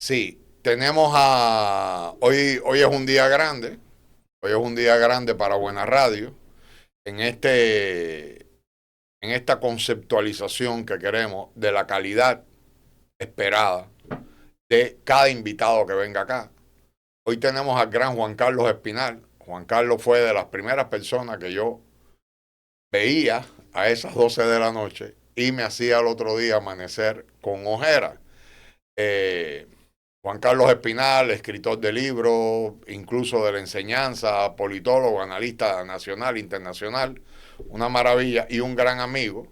Sí, tenemos hoy es un día grande, hoy es un día grande para Buena Radio, en en esta conceptualización que queremos de la calidad esperada de cada invitado que venga acá. Hoy tenemos al gran Juan Carlos Espinal. Juan Carlos fue de las primeras personas que yo veía a esas 12 de la noche y me hacía el otro día amanecer con ojeras. Eh, Juan Carlos Espinal, escritor de libros, incluso de la enseñanza, politólogo, analista nacional, internacional, una maravilla y un gran amigo,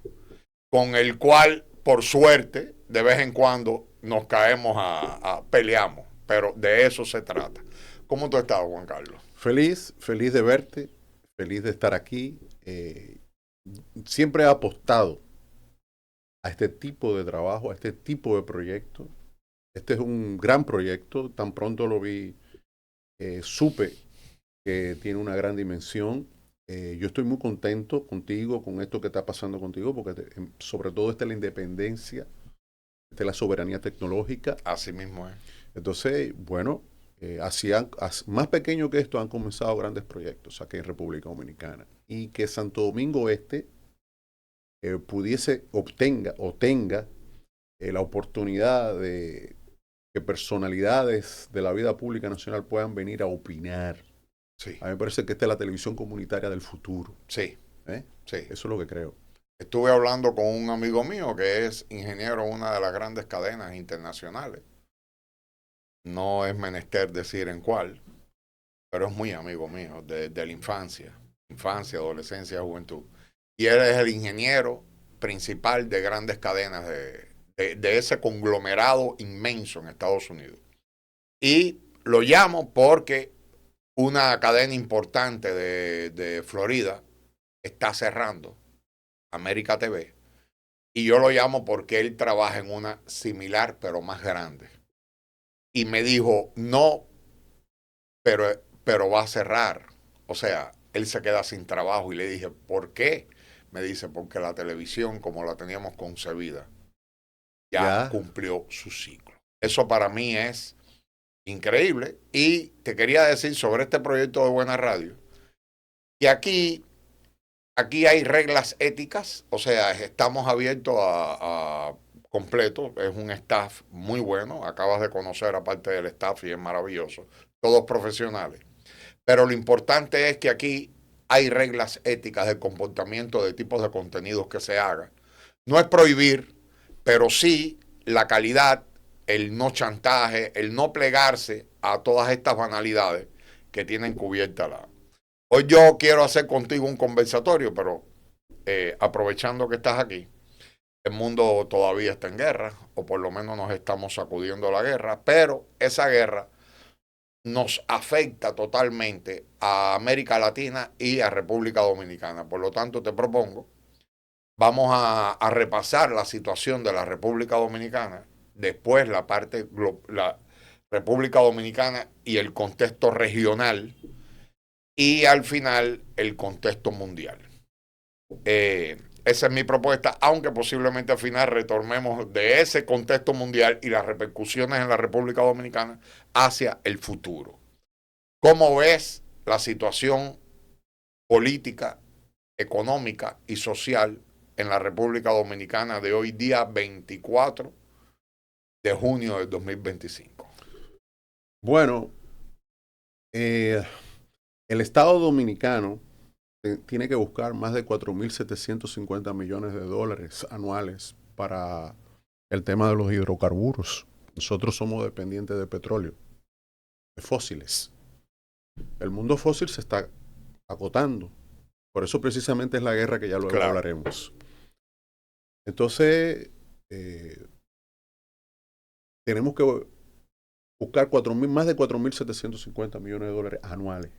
con el cual, por suerte, de vez en cuando nos caemos peleamos, pero de eso se trata. ¿Cómo tú estás, Juan Carlos? Feliz, feliz de verte, feliz de estar aquí. Siempre he apostado a este tipo de trabajo, a este tipo de proyecto. Este es un gran proyecto, tan pronto lo vi, supe que tiene una gran dimensión. Yo estoy muy contento contigo, con esto que está pasando contigo, porque sobre todo esta es la independencia, esta es la soberanía tecnológica. Así mismo es. Entonces, bueno, más pequeño que esto han comenzado grandes proyectos aquí en República Dominicana. Y que Santo Domingo Este obtenga o tenga la oportunidad de que personalidades de la vida pública nacional puedan venir a opinar. Sí, A mí me parece que esta es la televisión comunitaria del futuro. sí, ¿Eh? sí. Eso es lo que creo. Estuve hablando con un amigo mío que es ingeniero en una de las grandes cadenas internacionales. No es menester decir en cuál, pero es muy amigo mío de la infancia, adolescencia, juventud. Y él es el ingeniero principal de grandes cadenas de ese conglomerado inmenso en Estados Unidos. Y lo llamo porque una cadena importante de Florida está cerrando, América TV, y yo lo llamo porque él trabaja en una similar pero más grande. Y me dijo, no, pero va a cerrar. O sea, él se queda sin trabajo y le dije, ¿por qué? Me dice, porque la televisión, como la teníamos concebida, ya Ya, cumplió su ciclo. Eso para mí es increíble. Y te quería decir sobre este proyecto de Buena Radio, que aquí hay reglas éticas, o sea, estamos abiertos a completo, es un staff muy bueno, acabas de conocer a parte del staff y es maravilloso, todos profesionales. Pero lo importante es que aquí hay reglas éticas de comportamiento de tipos de contenidos que se hagan. No es prohibir, pero sí la calidad, el no chantaje, el no plegarse a todas estas banalidades que tienen cubierta la. Hoy yo quiero hacer contigo un conversatorio, pero aprovechando que estás aquí, el mundo todavía está en guerra, o por lo menos nos estamos sacudiendo la guerra, pero esa guerra nos afecta totalmente a América Latina y a República Dominicana. Por lo tanto, te propongo, vamos a repasar la situación de la República Dominicana, después la República Dominicana y el contexto regional, y al final el contexto mundial. Esa es mi propuesta, aunque posiblemente al final retornemos de ese contexto mundial y las repercusiones en la República Dominicana hacia el futuro. ¿Cómo ves la situación política, económica y social en la República Dominicana de hoy día 24 de junio del 2025? bueno, eh, el Estado Dominicano tiene que buscar más de 4.750 millones de dólares anuales para el tema de los hidrocarburos. Nosotros somos dependientes de petróleo, de fósiles. El mundo fósil se está agotando. Por eso precisamente es la guerra que ya luego Claro. hablaremos. Entonces, eh, tenemos que buscar más de 4.750 millones de dólares anuales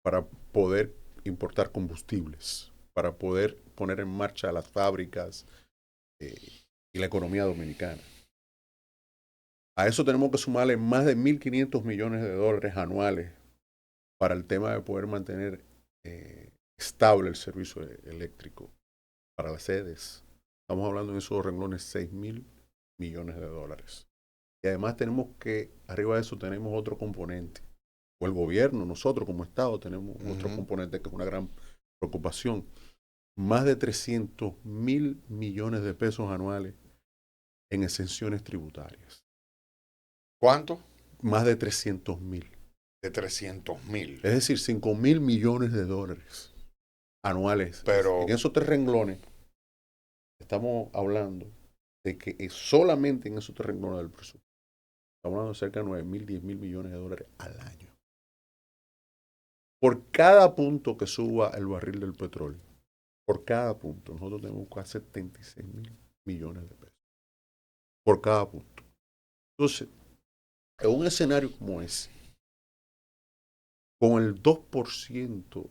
para poder importar combustibles, para poder poner en marcha las fábricas eh, y la economía dominicana. A eso tenemos que sumarle más de 1.500 millones de dólares anuales para el tema de poder mantener estable el servicio eléctrico para las sedes. Estamos hablando en esos renglones 6.000 millones de dólares. Y además tenemos que, arriba de eso tenemos otro componente. O el gobierno, nosotros como Estado tenemos otro componente que es una gran preocupación. Más de 300.000 millones de pesos anuales en exenciones tributarias. ¿Cuánto? Más de 300.000. De 300.000. Es decir, 5.000 millones de dólares anuales. Pero En esos 3 renglones estamos hablando de que solamente en esos 3 renglones del presupuesto estamos hablando de cerca de 9.000, 10.000 millones de dólares al año. Por cada punto que suba el barril del petróleo, por cada punto, nosotros tenemos casi 76.000 millones de pesos. Por cada punto. Entonces, en un escenario como ese, con el 2%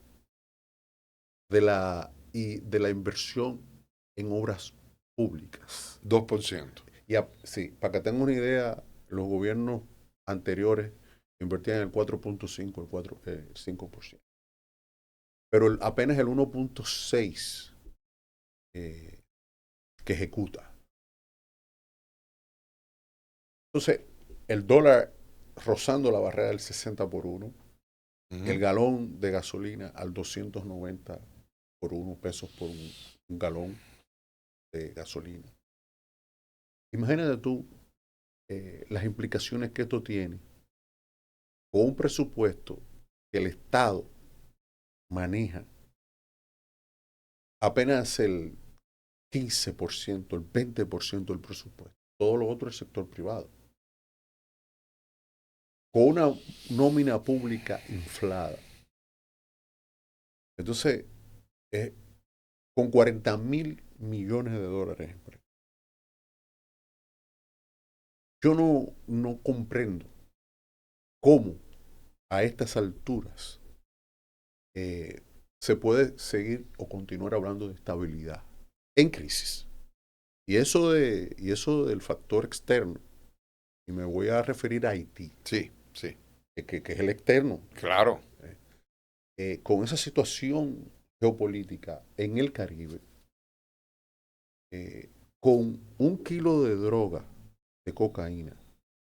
de la inversión en obras públicas. 2%. Sí, para que tengan una idea, los gobiernos anteriores invertían el 4.5, el 5%. Pero apenas el 1.6 que ejecuta. Entonces, el dólar rozando la barrera del 60 por 1, el galón de gasolina al 290 por 1 pesos por un galón de gasolina. Imagínate tú las implicaciones que esto tiene con un presupuesto que el Estado maneja apenas el 15%, el 20% del presupuesto. Todo lo otro es sector privado. Con una nómina pública inflada. Entonces, con 40.000 millones de dólares. Yo no comprendo cómo a estas alturas se puede seguir o continuar hablando de estabilidad en crisis. Y eso del factor externo, y me voy a referir a Haití. Sí, sí. Que es el externo. Claro. Con esa situación geopolítica en el Caribe, con 1 kilo de droga, de cocaína,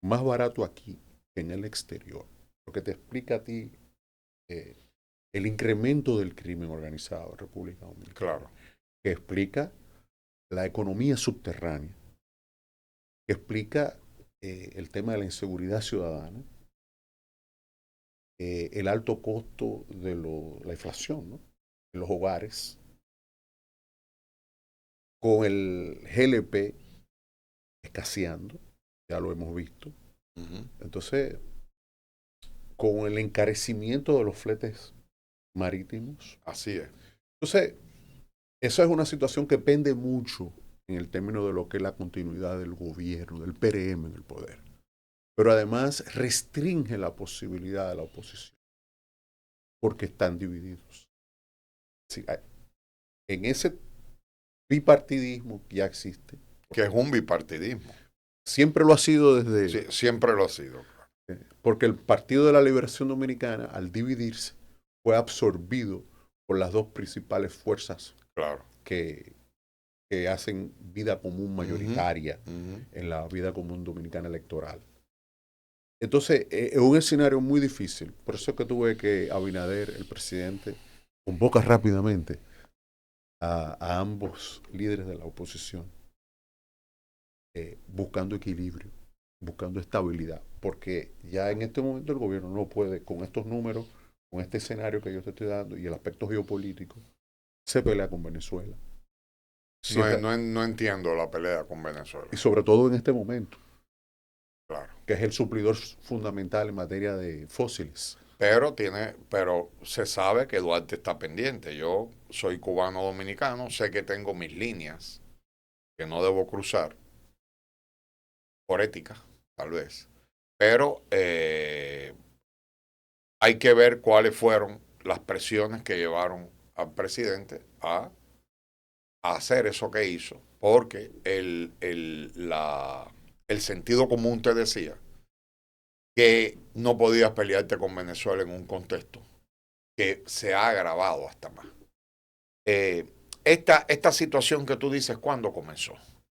más barato aquí que en el exterior, lo que te explica a ti el incremento del crimen organizado en República Dominicana. Claro. Que explica la economía subterránea, que explica el tema de la inseguridad ciudadana, el alto costo de la inflación, ¿no?, en los hogares, con el GLP escaseando, ya lo hemos visto. Entonces, con el encarecimiento de los fletes marítimos. Así es. Entonces, esa es una situación que pende mucho en el término de lo que es la continuidad del gobierno, del PRM en el poder. Pero además restringe la posibilidad de la oposición, porque están divididos. Sí, en ese bipartidismo que ya existe. Que es un bipartidismo. Siempre lo ha sido desde... Sí, siempre lo ha sido. Porque el Partido de la Liberación Dominicana, al dividirse, fue absorbido por las dos principales fuerzas claro, que hacen vida común mayoritaria en la vida común dominicana electoral. Entonces, es un escenario muy difícil. Por eso es que tuve que Abinader, el presidente, convoca rápidamente a ambos líderes de la oposición, buscando equilibrio, buscando estabilidad, porque ya en este momento el gobierno no puede, con estos números, con este escenario que yo te estoy dando y el aspecto geopolítico, se pelea con Venezuela. No entiendo la pelea con Venezuela. Y sobre todo en este momento. Claro. Que es el suplidor fundamental en materia de fósiles. Pero se sabe que Duarte está pendiente. Yo soy cubano-dominicano, sé que tengo mis líneas que no debo cruzar, por ética, tal vez. Pero hay que ver cuáles fueron las presiones que llevaron al presidente a hacer eso que hizo. Porque el sentido común te decía que no podías pelearte con Venezuela en un contexto que se ha agravado hasta más. Esta situación que tú dices, ¿cuándo comenzó?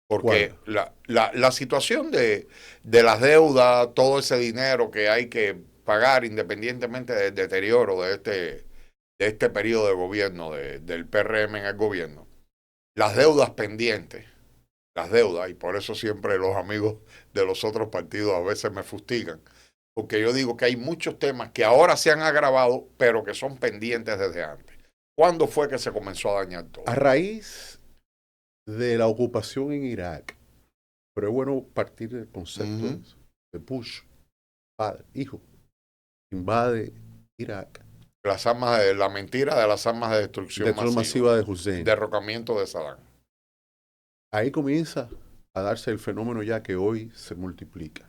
Porque ¿Cuál? la situación de las deudas, todo ese dinero que hay que pagar independientemente del deterioro de este periodo de gobierno, del PRM en el gobierno, las deudas pendientes, las deudas, y por eso siempre los amigos de los otros partidos a veces me fustigan, porque yo digo que hay muchos temas que ahora se han agravado, pero que son pendientes desde antes. ¿Cuándo fue que se comenzó a dañar todo? A raíz de la ocupación en Irak, pero es bueno partir del concepto Ujú. de Bush, padre, hijo, invade Irak, La mentira de las armas de destrucción destrucción masiva, masiva de Hussein. derrocamiento de Saddam. Ahí comienza a darse el fenómeno ya que hoy se multiplica.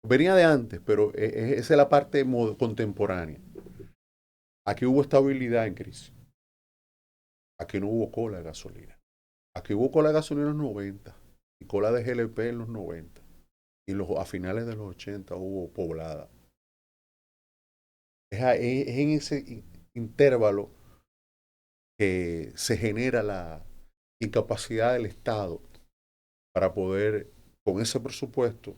Venía de antes, pero esa es la parte contemporánea. Aquí hubo estabilidad en crisis. Aquí no hubo cola de gasolina. Aquí hubo cola de gasolina en los 90 y cola de GLP en los 90. Y a finales de los 80 hubo poblada. Es en ese intervalo que se genera la incapacidad del Estado para poder, con ese presupuesto,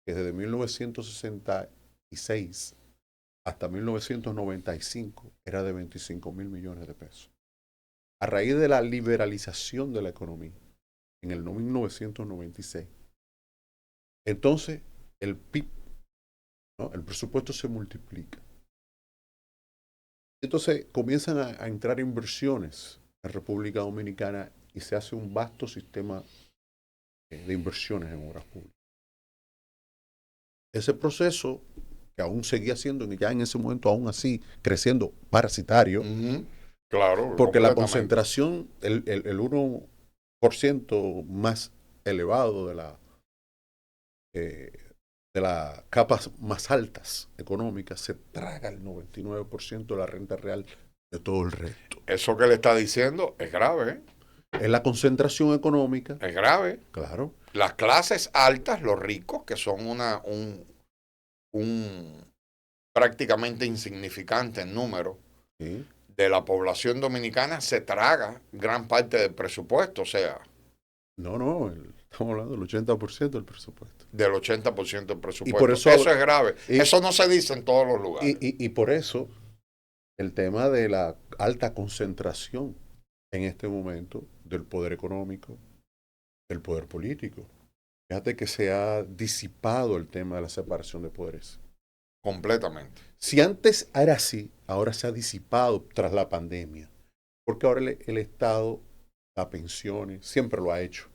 que desde 1966 hasta 1995 era de 25.000 millones de pesos. A raíz de la liberalización de la economía en el 1996, entonces el PIB, ¿no? El presupuesto se multiplica. Entonces comienzan a entrar inversiones en República Dominicana y se hace un vasto sistema de inversiones en obras públicas. Ese proceso, que aún seguía siendo ya en ese momento, aún así, creciendo parasitario, Ujú. Claro, porque la completamente. concentración, el 1% más elevado eh, de las capas más altas económicas se traga el 99% de la renta real de todo el resto. Eso que le está diciendo es grave, ¿eh? Es la concentración económica, Es grave. claro. Las clases altas, los ricos, que son un prácticamente insignificante en número ¿Sí? de la población dominicana, se traga gran parte del presupuesto, o sea, No, no, estamos hablando del 80% del presupuesto. del 80% del Y por presupuesto. eso, Eso es grave. y, Eso no se dice en todos los lugares. y por eso el tema de la alta concentración en este momento del poder económico, del poder político. Fíjate que se ha disipado el tema de la separación de poderes. Completamente. Si antes era así, ahora se ha disipado tras la pandemia, porque ahora el Estado da pensiones, siempre lo ha hecho.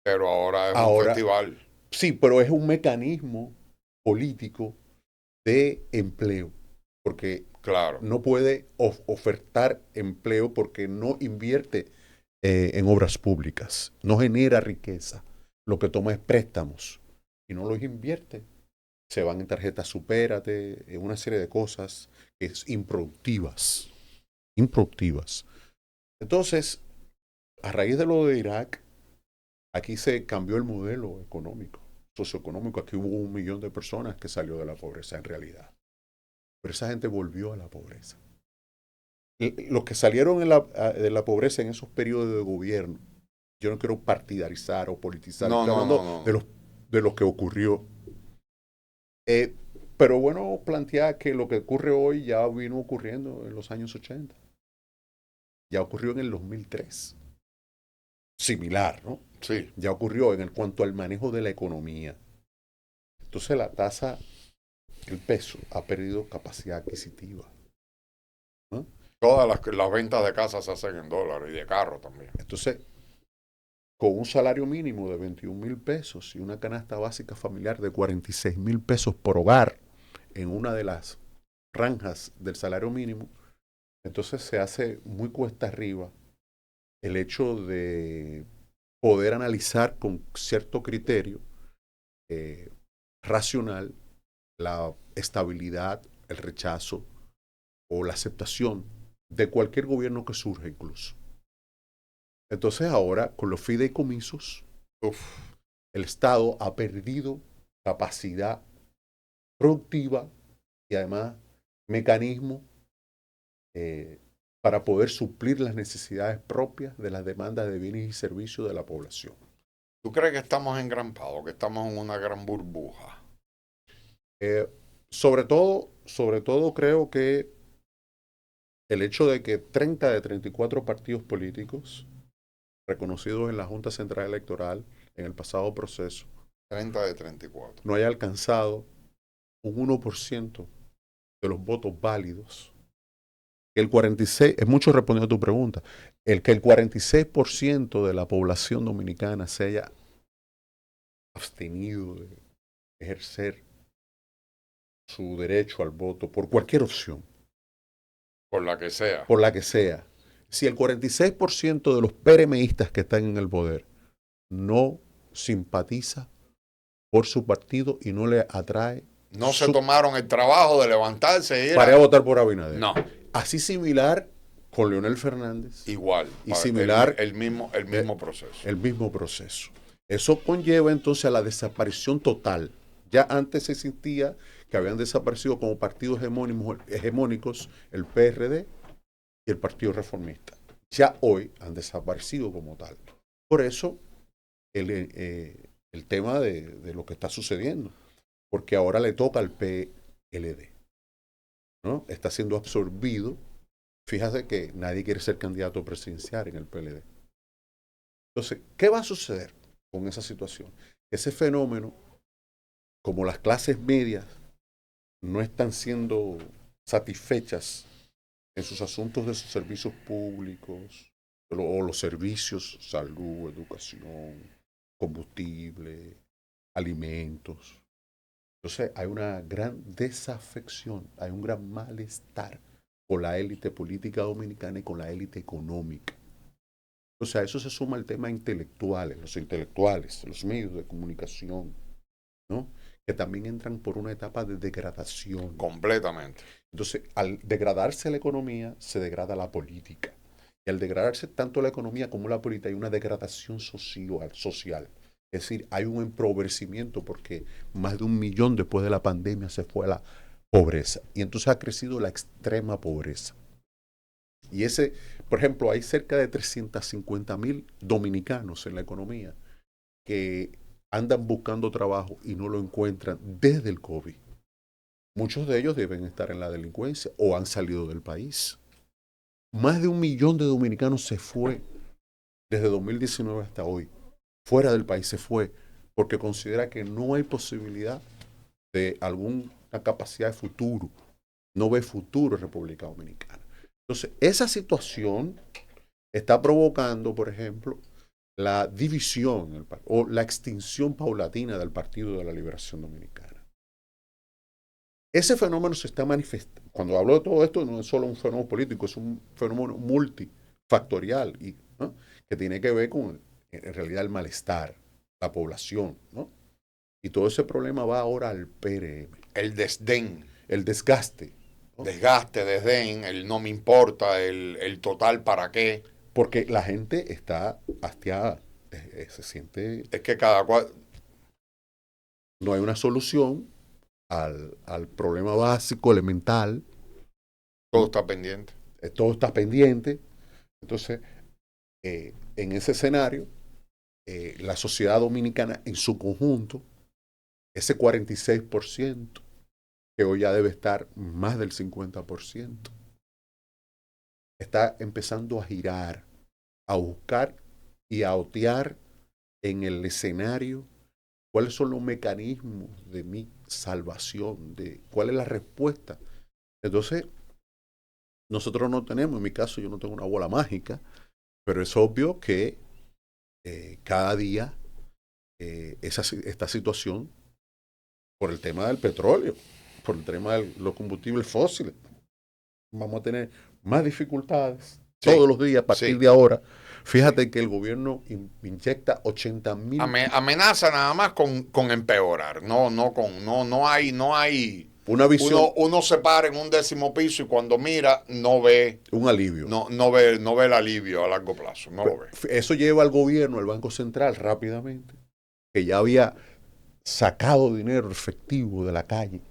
Pero ahora es un Ahora, festival. sí, pero es un mecanismo político de empleo, porque Claro. no puede ofertar empleo porque no invierte en obras públicas, no genera riqueza, lo que toma es préstamos y no los invierte. Se van en tarjetas supérate, en una serie de cosas que es improductivas, improductivas. Entonces, a raíz de lo de Irak, aquí se cambió el modelo económico, socioeconómico. Aquí hubo 1 millón de personas que salió de la pobreza en realidad. Pero esa gente volvió a la pobreza. Los que salieron de la pobreza en esos periodos de gobierno, yo no quiero partidarizar o politizar, No, estoy no, no, hablando no. de lo que ocurrió. Eh, pero bueno, plantear que lo que ocurre hoy ya vino ocurriendo en los años 80. Ya ocurrió en el 2003. Similar, ¿no? Sí. Ya ocurrió en cuanto al manejo de la economía. Entonces la tasa, el peso, ha perdido capacidad adquisitiva, ¿no? Todas las ventas de casa se hacen en dólares y de carro también. Entonces, con un salario mínimo de 21.000 pesos y una canasta básica familiar de 46.000 pesos por hogar en una de las franjas del salario mínimo, entonces se hace muy cuesta arriba el hecho de poder analizar con cierto criterio eh, racional la estabilidad, el rechazo o la aceptación de cualquier gobierno que surja incluso. Entonces ahora, con los fideicomisos, Uf. el Estado ha perdido capacidad productiva y además mecanismos eh, para poder suplir las necesidades propias de las demandas de bienes y servicios de la población. ¿Tú crees que estamos engrampados, que estamos en una gran burbuja? Eh, sobre todo creo que el hecho de que 30 de 34 partidos políticos reconocidos en la Junta Central Electoral en el pasado proceso 30 de 34. no haya alcanzado un 1% de los votos válidos. El 46, es mucho respondiendo a tu pregunta, que el 46% de la población dominicana se haya abstenido de ejercer su derecho al voto por cualquier opción, Por la que sea. por la que sea. Si el 46% de los PRMistas que están en el poder no simpatiza por su partido y no le atrae No se tomaron el trabajo de levantarse y ir para votar por Abinader. No. Así similar con Leonel Fernández. Igual. Y similar el mismo proceso. El mismo proceso. Eso conlleva entonces a la desaparición total. Ya antes existía que habían desaparecido como partidos hegemónicos el PRD y el Partido Reformista. Ya hoy han desaparecido como tal. Por eso el tema de lo que está sucediendo. Porque ahora le toca al PLD, ¿no? Está siendo absorbido. Fíjate que nadie quiere ser candidato presidencial en el PLD. Entonces, ¿qué va a suceder con esa situación? Ese fenómeno, como las clases medias no están siendo satisfechas en sus asuntos de sus servicios públicos, o los servicios, salud, educación, combustible, alimentos. Entonces hay una gran desafección, hay un gran malestar con la élite política dominicana y con la élite económica. O sea, a eso se suma el tema intelectuales, los medios de comunicación, ¿no? Que también entran por una etapa de degradación. Completamente. Entonces, al degradarse la economía, se degrada la política. Y al degradarse tanto la economía como la política, hay una degradación social. Es decir, hay un empobrecimiento porque más de 1 millón después de la pandemia se fue a la pobreza. Y entonces ha crecido la extrema pobreza. Y por ejemplo, hay cerca de 350,000 dominicanos en la economía que andan buscando trabajo y no lo encuentran desde el COVID. Muchos de ellos deben estar en la delincuencia o han salido del país. Más de 1 millón de dominicanos se fue desde 2019 hasta hoy. Fuera del país se fue porque considera que no hay posibilidad de alguna capacidad de futuro. No ve futuro en República Dominicana. Entonces, esa situación está provocando, por ejemplo, la división o la extinción paulatina del Partido de la Liberación Dominicana. Ese fenómeno se está manifestando. Cuando hablo de todo esto, no es solo un fenómeno político, es un fenómeno multifactorial y, ¿no? Que tiene que ver con, en realidad, el malestar, la población, ¿no? Y todo ese problema va ahora al PRM. El desdén. El desgaste. ¿No? Desgaste, desdén, el no me importa, el total para qué. Porque la gente está hastiada, se siente... Es que cada cual... No hay una solución al problema básico, elemental. Todo está pendiente. Todo está pendiente. Entonces, en ese escenario, la sociedad dominicana en su conjunto, ese 46%, que hoy ya debe estar más del 50%, está empezando a girar, a buscar y a otear en el escenario cuáles son los mecanismos de mi salvación, de cuál es la respuesta. Entonces, nosotros no tenemos, en mi caso yo no tengo una bola mágica, pero es obvio que cada día esta situación, por el tema del petróleo, por el tema de los combustibles fósiles, vamos a tener más dificultades todos los días a partir de ahora. Fíjate que el gobierno inyecta 80,000. Amenaza nada más con empeorar. No hay una visión. Uno se para en un 10º piso y cuando mira no ve un alivio. No ve el alivio a largo plazo. No lo ve. Eso lleva al gobierno, al Banco Central, rápidamente, que ya había sacado dinero efectivo de la calle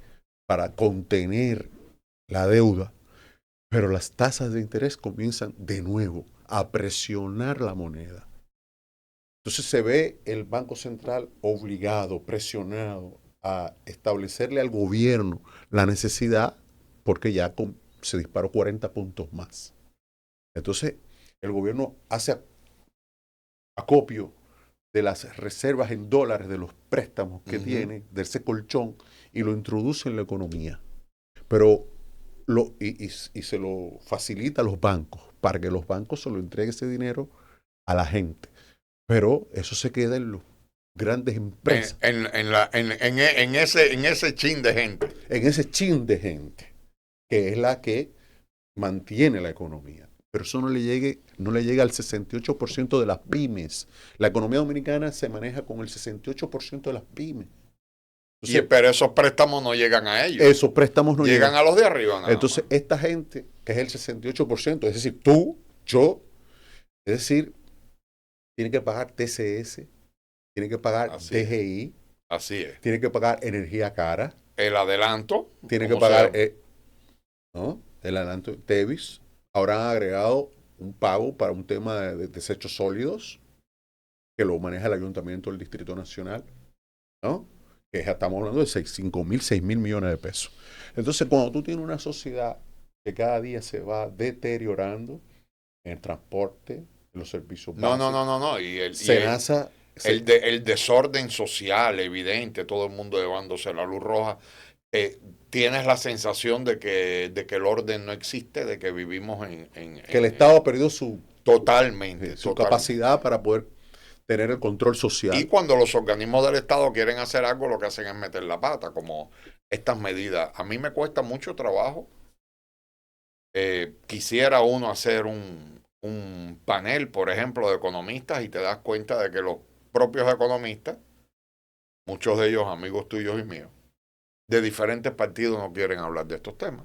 para contener la deuda, pero las tasas de interés comienzan de nuevo a presionar la moneda. Entonces se ve el Banco Central obligado, presionado a establecerle al gobierno la necesidad porque ya se disparó 40 puntos más. Entonces el gobierno hace acopio de las reservas en dólares de los préstamos que tiene, de ese colchón, y lo introduce en la economía. Pero y se lo facilita a los bancos, para que los bancos se lo entreguen ese dinero a la gente. Pero eso se queda en las grandes empresas. En ese chin de gente. En ese chin de gente, que es la que mantiene la economía. Pero eso no le llega al 68% de las pymes. La economía dominicana se maneja con el 68% de las pymes. Entonces, pero esos préstamos no llegan a ellos. Esos préstamos no llegan a los de arriba. Entonces, esta gente, que es el 68%, es decir, tú, yo, es decir, tiene que pagar TCS, tiene que pagar DGI, así es. Tiene que pagar energía cara. El adelanto. Tiene que pagar el adelanto TEVIS. Ahora han agregado un pago para un tema de desechos sólidos, que lo maneja el Ayuntamiento del Distrito Nacional, ¿no? Que estamos hablando de 6 mil millones de pesos. Entonces, cuando tú tienes una sociedad que cada día se va deteriorando en el transporte, en los servicios básicos. No. Y el desorden social evidente, todo el mundo llevándose la luz roja. Tienes la sensación de que el orden no existe, de que vivimos que el Estado ha perdido su capacidad para poder tener el control social. Y cuando los organismos del Estado quieren hacer algo, lo que hacen es meter la pata, como estas medidas. A mí me cuesta mucho trabajo. Quisiera uno hacer un panel, por ejemplo, de economistas, y te das cuenta de que los propios economistas, muchos de ellos amigos tuyos y míos, de diferentes partidos, no quieren hablar de estos temas.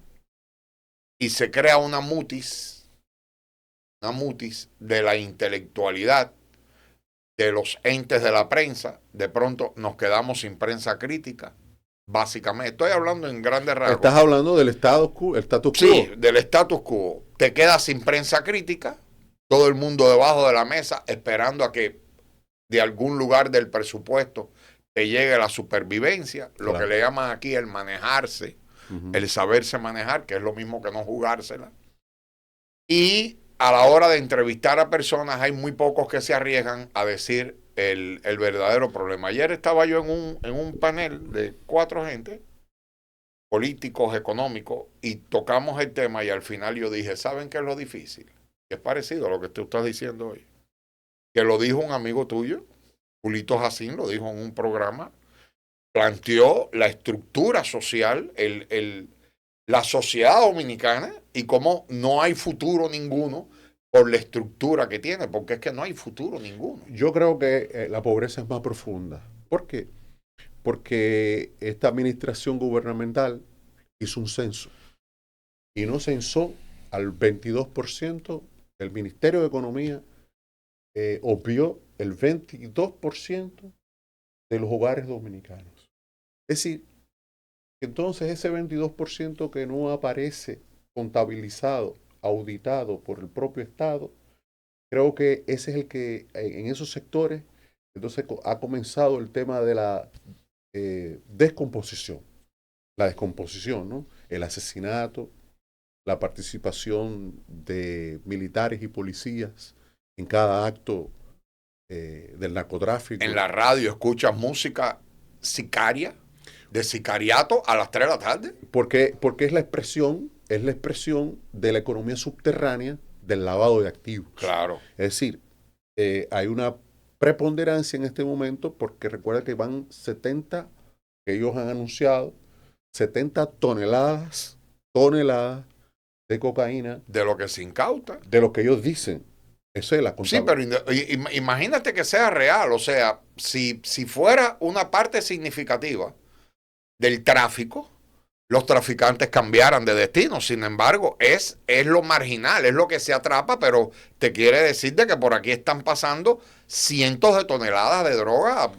Y se crea una mutis de la intelectualidad de los entes de la prensa. De pronto nos quedamos sin prensa crítica, básicamente. Estoy hablando en grandes rasgos. Estás hablando del status quo. Sí, del status quo. Te quedas sin prensa crítica, todo el mundo debajo de la mesa esperando a que de algún lugar del presupuesto te llegue la supervivencia, lo que le llaman aquí el manejarse, el saberse manejar, que es lo mismo que no jugársela. Y a la hora de entrevistar a personas hay muy pocos que se arriesgan a decir el verdadero problema. Ayer estaba yo en un panel de 4 gente, políticos, económicos, y tocamos el tema, y al final yo dije, ¿saben qué es lo difícil? Que es parecido a lo que tú estás diciendo hoy. Que lo dijo un amigo tuyo, Julito Jacín, lo dijo en un programa, planteó la estructura social, la sociedad dominicana, y cómo no hay futuro ninguno por la estructura que tiene, porque es que no hay futuro ninguno. Yo creo que la pobreza es más profunda. ¿Por qué? Porque esta administración gubernamental hizo un censo y no censó al 22%. El Ministerio de Economía obvió el 22% de los hogares dominicanos. Es decir, entonces ese 22% que no aparece contabilizado, auditado por el propio Estado, creo que ese es el que en esos sectores entonces ha comenzado el tema de la descomposición. La descomposición, ¿no? El asesinato, la participación de militares y policías en cada acto del narcotráfico. En la radio escuchas música sicaria, de sicariato a las 3 de la tarde. Porque es la expresión de la economía subterránea del lavado de activos. Claro. Es decir, hay una preponderancia en este momento, porque recuerda que van 70, que ellos han anunciado, 70 toneladas de cocaína. De lo que se incauta. De lo que ellos dicen. Eso es la contabilidad. Sí, pero imagínate que sea real. O sea, si fuera una parte significativa del tráfico, los traficantes cambiaran de destino. Sin embargo, es lo marginal, es lo que se atrapa, pero te quiere decir de que por aquí están pasando cientos de toneladas de droga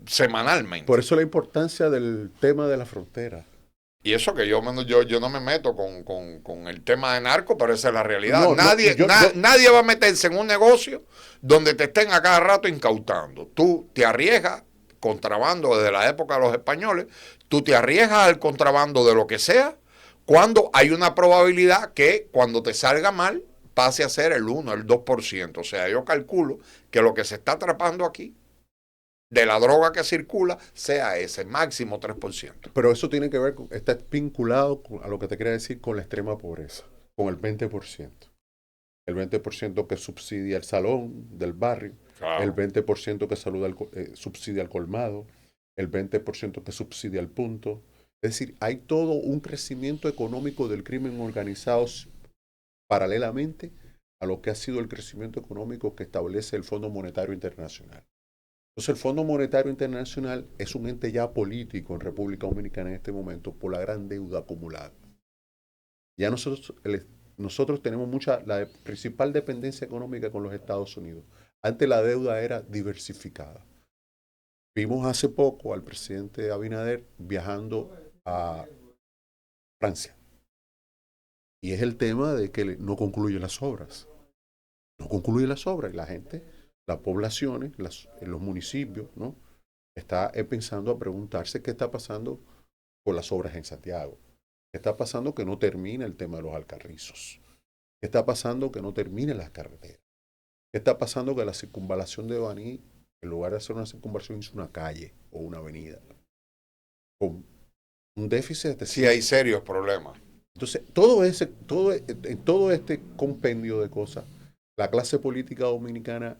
semanalmente. Por eso la importancia del tema de la frontera. Y eso que yo no me meto con el tema de narco, pero esa es la realidad. No, Nadie va a meterse en un negocio donde te estén a cada rato incautando. Tú te arriesgas contrabando desde la época de los españoles, tú te arriesgas al contrabando de lo que sea, cuando hay una probabilidad que cuando te salga mal pase a ser el 1, el 2%. O sea, yo calculo que lo que se está atrapando aquí de la droga que circula sea ese máximo 3%. Pero eso tiene que ver, está vinculado a lo que te quería decir con la extrema pobreza, con el 20%. El 20% que subsidia el salón del barrio, Claro. el 20% que subsidia el colmado, el 20% que subsidia el punto. Es decir, hay todo un crecimiento económico del crimen organizado paralelamente a lo que ha sido el crecimiento económico que establece el Fondo Monetario Internacional. Entonces, el Fondo Monetario Internacional es un ente ya político en República Dominicana en este momento por la gran deuda acumulada. Ya nosotros tenemos la principal dependencia económica con los Estados Unidos. Antes la deuda era diversificada. Vimos hace poco al presidente Abinader viajando a Francia. Y es el tema de que no concluye las obras. No concluye las obras. Y la gente, las poblaciones, en los municipios, ¿no? Está pensando a preguntarse qué está pasando con las obras en Santiago. ¿Qué está pasando que no termina el tema de los alcarrizos? ¿Qué está pasando que no termina las carreteras? ¿Qué está pasando que la circunvalación de Baní, en lugar de hacer una circunvalación, hizo una calle o una avenida? Con un déficit de... Sí, hay serios problemas. Entonces, en todo este compendio de cosas, la clase política dominicana,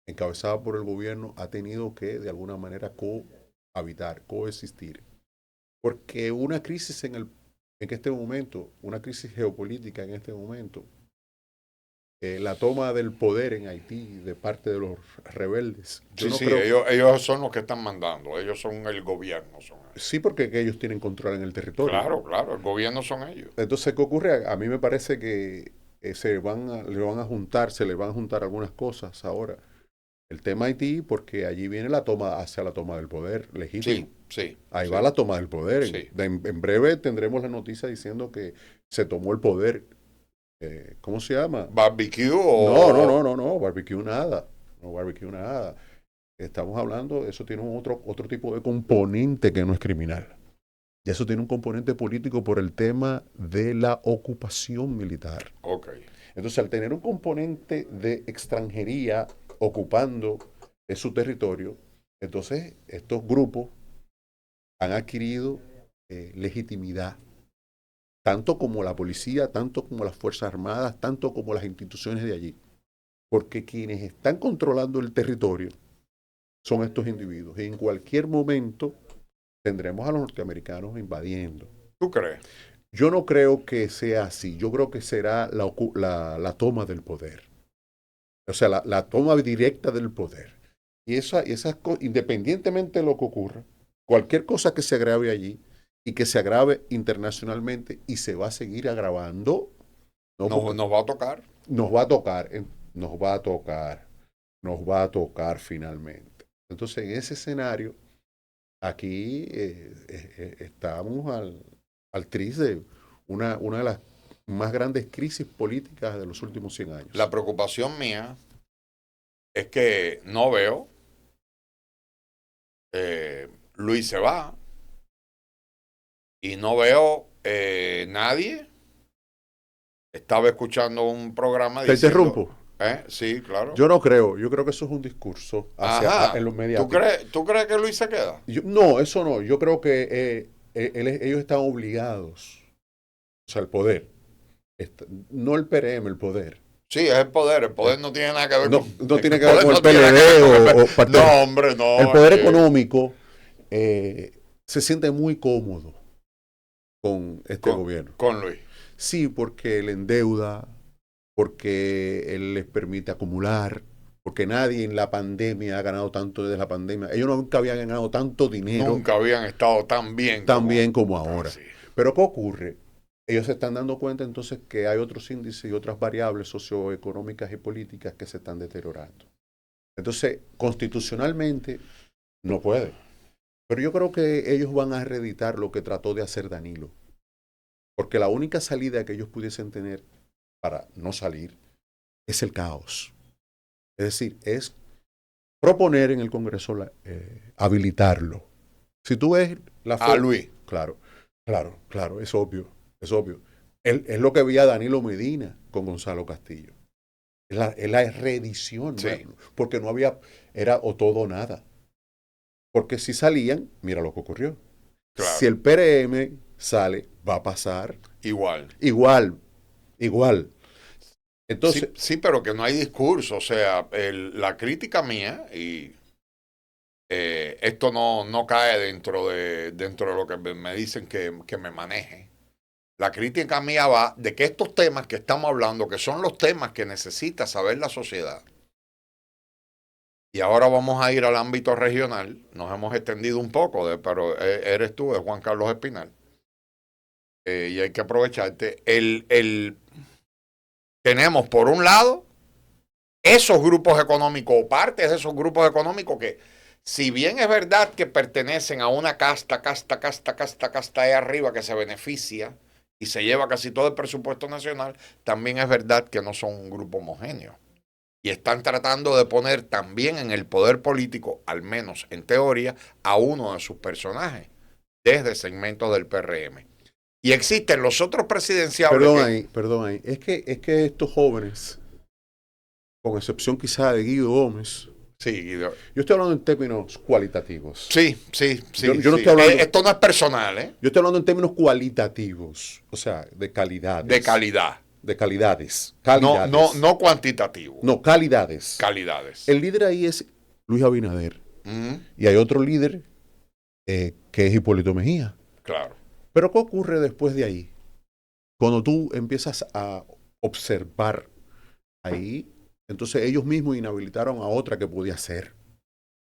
encabezada por el gobierno, ha tenido que, de alguna manera, cohabitar, coexistir. Porque una crisis en este momento, una crisis geopolítica en este momento, la toma del poder en Haití de parte de los rebeldes. Ellos son los que están mandando, ellos son el gobierno. Sí, porque ellos tienen control en el territorio. Claro, el gobierno son ellos. Entonces, ¿qué ocurre? A mí me parece que se les van a juntar algunas cosas ahora. El tema Haití, porque allí viene hacia la toma del poder legítimo. Sí. Ahí va la toma del poder. Sí. En breve tendremos la noticia diciendo que se tomó el poder. ¿Cómo se llama? ¿Barbecue o...? No, barbecue nada. No, barbecue nada. Estamos hablando, eso tiene otro tipo de componente que no es criminal. Y eso tiene un componente político por el tema de la ocupación militar. Okay. Entonces, al tener un componente de extranjería ocupando su territorio, entonces estos grupos han adquirido legitimidad, tanto como la policía, tanto como las Fuerzas Armadas, tanto como las instituciones de allí. Porque quienes están controlando el territorio son estos individuos. Y en cualquier momento tendremos a los norteamericanos invadiendo. ¿Tú crees? Yo no creo que sea así. Yo creo que será la toma del poder. O sea, la toma directa del poder. Y esas cosas, independientemente de lo que ocurra, cualquier cosa que se agrave allí y que se agrave internacionalmente y se va a seguir agravando. Nos va a tocar. Nos va a tocar finalmente. Entonces, en ese escenario, aquí estamos al tris de una de las más grandes crisis políticas de los últimos 100 años. La preocupación mía es que no veo, Luis se va y no veo nadie. Estaba escuchando un programa ¿Te interrumpo? Sí, claro. Yo no creo. Yo creo que eso es un discurso en los mediáticos. ¿Tú crees que Luis se queda? No, eso no. Yo creo que ellos están obligados. O sea, el poder. No el PRM, el poder. Sí, es el poder. El poder no tiene nada que ver no tiene que ver con el PLD o partido. No, hombre, no. El poder económico se siente muy cómodo con este gobierno. Con Luis. Sí, porque él endeuda, porque él les permite acumular, porque nadie en la pandemia ha ganado tanto desde la pandemia. Ellos nunca habían ganado tanto dinero. Nunca habían estado tan bien. Como ahora. Sí. Pero ¿qué ocurre? Ellos se están dando cuenta entonces que hay otros índices y otras variables socioeconómicas y políticas que se están deteriorando. Entonces, constitucionalmente, no puede. Pero yo creo que ellos van a reeditar lo que trató de hacer Danilo. Porque la única salida que ellos pudiesen tener para no salir es el caos. Es decir, es proponer en el Congreso habilitarlo. Si tú ves la A Luis. Claro, es obvio, es obvio. Es lo que veía Danilo Medina con Gonzalo Castillo. Es la reedición, Sí. ¿no? Porque no había, era o todo o nada. Porque si salían, mira lo que ocurrió. Claro. Si el PRM sale, va a pasar Igual. igual. Entonces, Sí, pero que no hay discurso. O sea, la crítica mía, y esto no cae dentro de lo que me dicen que me maneje. La crítica mía va de que estos temas que estamos hablando, que son los temas que necesita saber la sociedad, y ahora vamos a ir al ámbito regional, nos hemos extendido un poco, pero eres tú, es Juan Carlos Espinal, y hay que aprovecharte. Tenemos por un lado esos grupos económicos o partes de esos grupos económicos que, si bien es verdad que pertenecen a una casta ahí arriba que se beneficia y se lleva casi todo el presupuesto nacional, también es verdad que no son un grupo homogéneo. Y están tratando de poner también en el poder político, al menos en teoría, a uno de sus personajes, desde segmentos del PRM. Y existen los otros presidenciables. Perdón ahí. Es que estos jóvenes, con excepción quizá de Guido Gómez, Sí, yo estoy hablando en términos cualitativos. sí. Yo no estoy hablando, esto no es personal, ¿eh? Yo estoy hablando en términos cualitativos, o sea, de calidades. De calidad. De calidades. No cuantitativo. No, calidades. Calidades. El líder ahí es Luis Abinader. Y hay otro líder que es Hipólito Mejía. Claro. Pero ¿qué ocurre después de ahí? Cuando tú empiezas a observar ahí, entonces ellos mismos inhabilitaron a otra que podía ser,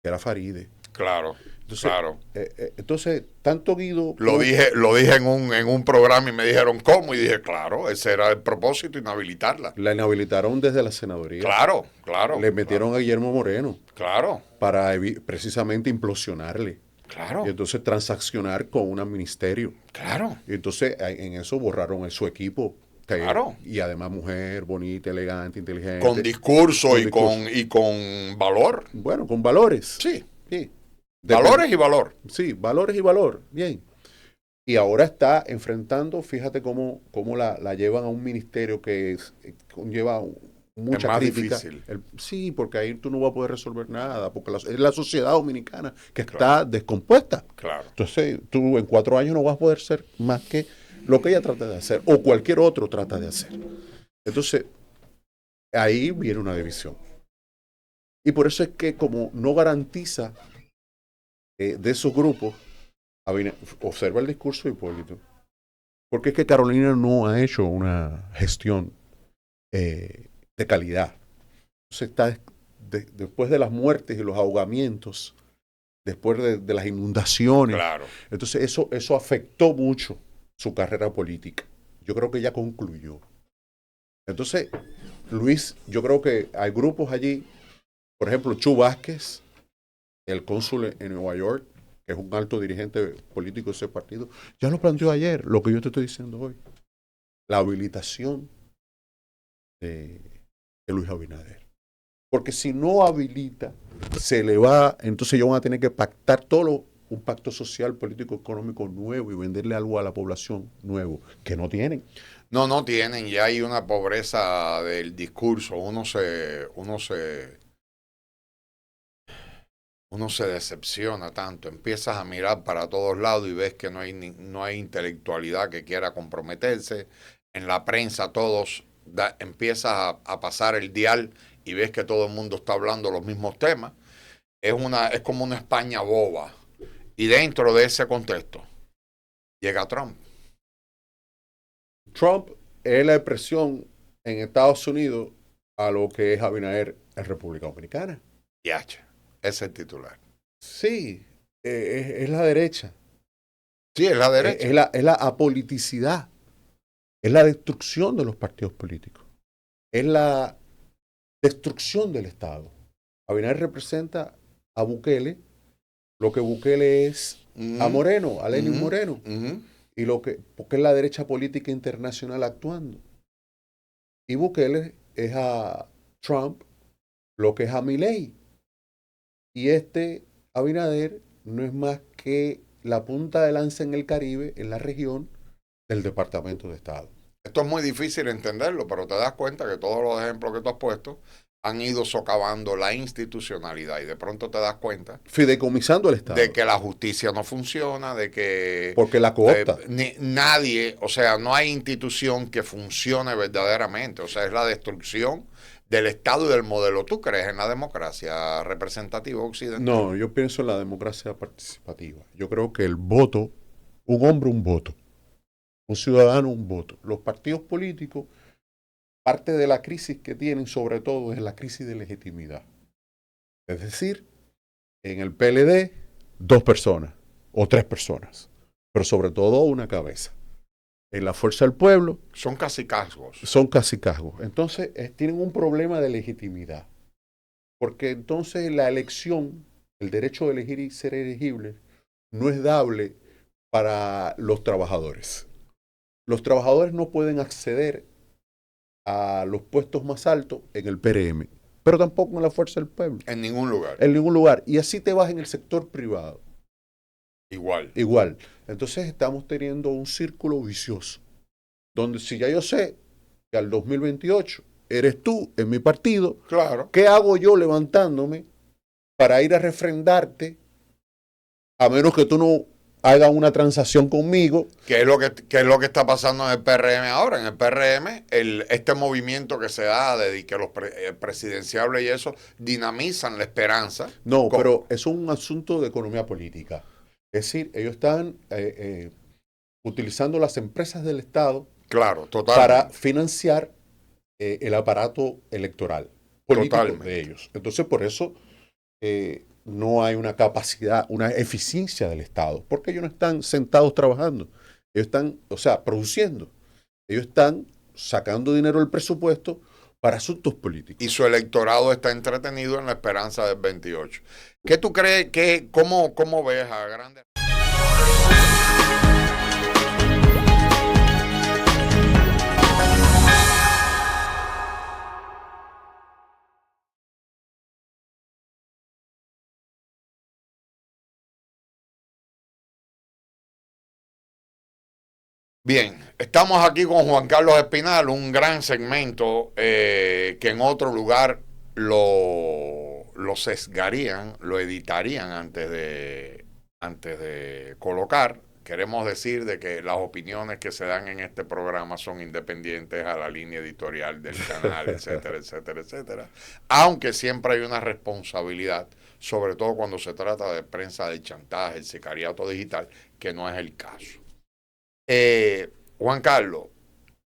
que era Faride. Claro. Entonces, claro. Entonces, tanto Guido... Lo dije en un programa y me dijeron ¿cómo? Y dije, claro, ese era el propósito, inhabilitarla. La inhabilitaron desde la senaduría. Claro. Le metieron a Guillermo Moreno. Claro. Para precisamente implosionarle. Claro. Y entonces transaccionar con un ministerio. Claro. Y entonces en eso borraron su equipo. Claro. Y además mujer bonita, elegante, inteligente. Con discurso y con valor. Bueno, con valores. Sí. Sí. Valores y valor. Sí, valores y valor. Bien. Y ahora está enfrentando, fíjate cómo la llevan a un ministerio que conlleva mucha más crítica. Difícil. Sí, porque ahí tú no vas a poder resolver nada, porque es la sociedad dominicana que está descompuesta. Claro. Entonces, tú en 4 años no vas a poder ser más que lo que ella trata de hacer, o cualquier otro trata de hacer. Entonces, ahí viene una división. Y por eso es que como no garantiza de esos grupos, observa el discurso de Hipólito. Porque es que Carolina no ha hecho una gestión de calidad. Entonces está después de las muertes y los ahogamientos, después de las inundaciones. Claro. Entonces eso afectó mucho su carrera política. Yo creo que ya concluyó. Entonces, Luis, yo creo que hay grupos allí, por ejemplo, Chu Vázquez, el cónsul en Nueva York, que es un alto dirigente político de ese partido, ya lo planteó ayer, lo que yo te estoy diciendo hoy. La habilitación de Luis Abinader. Porque si no habilita, se le va, entonces ellos van a tener que pactar un pacto social, político, económico nuevo y venderle algo a la población nuevo, que no tienen. No tienen, ya hay una pobreza del discurso, uno se decepciona tanto, empiezas a mirar para todos lados y ves que no hay intelectualidad que quiera comprometerse, en la prensa todos empiezas a pasar el dial y ves que todo el mundo está hablando los mismos temas, es como una España boba, y dentro de ese contexto llega Trump. Trump es la expresión en Estados Unidos a lo que es Abinader en República Dominicana. Ese es el titular. Sí, es la derecha. Sí, es la derecha. Es la apoliticidad. Es la destrucción de los partidos políticos. Es la destrucción del Estado. Abinader representa a Bukele, lo que Bukele es a Moreno, a Lenin Moreno. Y porque es la derecha política internacional actuando. Y Bukele es a Trump lo que es a Milei. Y Abinader no es más que la punta de lanza en el Caribe, en la región del Departamento de Estado. Esto es muy difícil entenderlo, pero te das cuenta que todos los ejemplos que tú has puesto han ido socavando la institucionalidad y de pronto te das cuenta Fideicomisando el Estado. de que la justicia no funciona, de que porque la coopta. Nadie, o sea, no hay institución que funcione verdaderamente, o sea, es la destrucción del Estado y del modelo. ¿Tú crees en la democracia representativa occidental? No, yo pienso en la democracia participativa. Yo creo que el voto, un hombre un voto, un ciudadano un voto. Los partidos políticos, parte de la crisis que tienen sobre todo es la crisis de legitimidad. Es decir, en el PLD, 2 personas o 3 personas, pero sobre todo una cabeza. En la Fuerza del Pueblo son cacicazgos. Son cacicazgos. Entonces, tienen un problema de legitimidad. Porque entonces la elección, el derecho de elegir y ser elegible, no es dable para los trabajadores. Los trabajadores no pueden acceder a los puestos más altos en el PRM, pero tampoco en la Fuerza del Pueblo. En ningún lugar. En ningún lugar. Y así te vas en el sector privado. Igual. Igual. Entonces estamos teniendo un círculo vicioso, donde si ya yo sé que al 2028 eres tú en mi partido, claro. ¿Qué hago yo levantándome para ir a refrendarte a menos que tú no hagas una transacción conmigo? ¿Qué es lo que está pasando en el PRM ahora? En el PRM, este movimiento que se da de que los presidenciables y eso dinamizan la esperanza. No, pero es un asunto de economía política. Es decir, ellos están utilizando las empresas del Estado, claro, para financiar el aparato electoral político de ellos. Entonces, por eso no hay una capacidad, una eficiencia del Estado, porque ellos no están sentados trabajando, ellos están, produciendo, ellos están sacando dinero del presupuesto para asuntos políticos. Y su electorado está entretenido en la esperanza del 28. ¿Qué tú crees, cómo ves a grandes... Bien, estamos aquí con Juan Carlos Espinal, un gran segmento que en otro lugar lo sesgarían, lo editarían antes de colocar. Queremos decir de que las opiniones que se dan en este programa son independientes a la línea editorial del canal, etcétera, etcétera, etcétera. Aunque siempre hay una responsabilidad, sobre todo cuando se trata de prensa de chantaje, el sicariato digital, que no es el caso. Juan Carlos,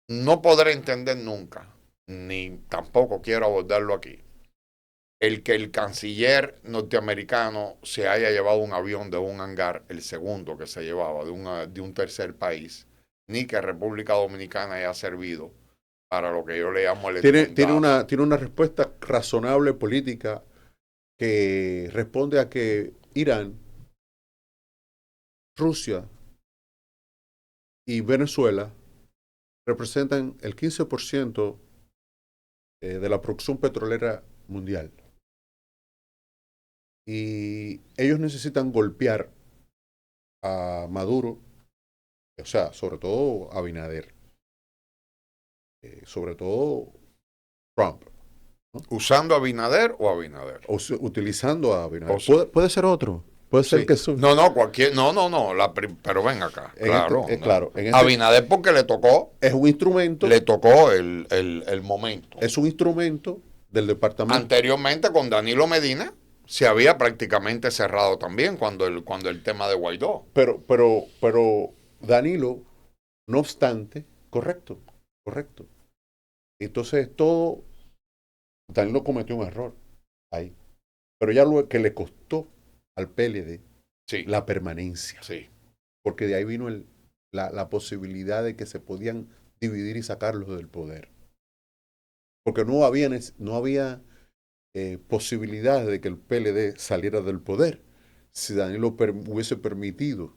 no podré entender nunca, ni tampoco quiero abordarlo aquí, el que el canciller norteamericano se haya llevado un avión de un hangar, el segundo que se llevaba de un tercer país, ni que República Dominicana haya servido para lo que yo le llamo el tiene una respuesta razonable política que responde a que Irán, Rusia y Venezuela representan el 15% de la producción petrolera mundial. Y ellos necesitan golpear a Maduro, sobre todo a Abinader, sobre todo Trump, ¿no? ¿Usando a Abinader o Abinader? Utilizando a Abinader. Puede ser otro. Puede ser que cualquier. Pero ven acá. Claro. Abinader, porque le tocó. Es un instrumento. Le tocó el momento. Es un instrumento del departamento. Anteriormente, con Danilo Medina, se había prácticamente cerrado también cuando el tema de Guaidó. Pero Danilo, no obstante, correcto. Entonces Danilo cometió un error ahí. Pero ya lo que le costó al PLD, la permanencia. Sí. Porque de ahí vino la posibilidad de que se podían dividir y sacarlos del poder. Porque no había posibilidad de que el PLD saliera del poder si Danilo hubiese permitido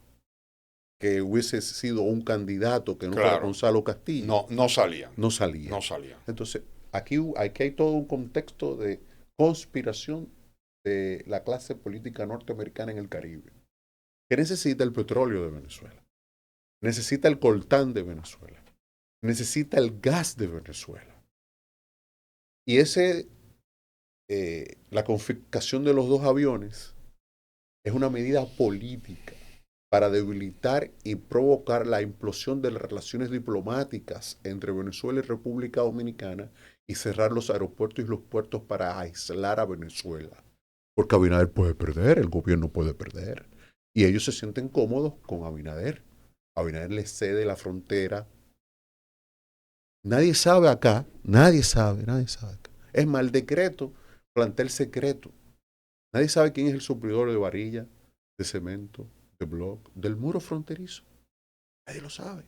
que hubiese sido un candidato que no Claro. fuera Gonzalo Castillo, No salían. no salía. No salían. Entonces, aquí hay todo un contexto de conspiración de la clase política norteamericana en el Caribe, que necesita el petróleo de Venezuela, necesita el coltán de Venezuela, necesita el gas de Venezuela. Y la confiscación de los 2 aviones es una medida política para debilitar y provocar la implosión de las relaciones diplomáticas entre Venezuela y República Dominicana y cerrar los aeropuertos y los puertos para aislar a Venezuela. Porque Abinader puede perder, el gobierno puede perder. Y ellos se sienten cómodos con Abinader. Abinader les cede la frontera. Nadie sabe acá, nadie sabe acá. Es más, el decreto plantea el secreto. Nadie sabe quién es el suplidor de varilla, de cemento, de bloc, del muro fronterizo. Nadie lo sabe.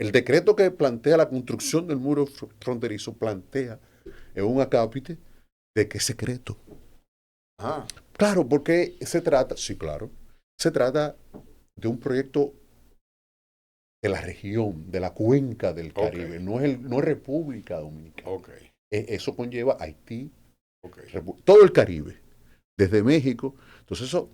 El decreto que plantea la construcción del muro fronterizo plantea en un acápite de que es secreto. Ah, Claro, porque se trata, sí, claro, se trata de un proyecto de la región, de la cuenca del Caribe, no es República Dominicana. ok. Eso conlleva Haití, Ok. todo el Caribe, desde México. Entonces eso,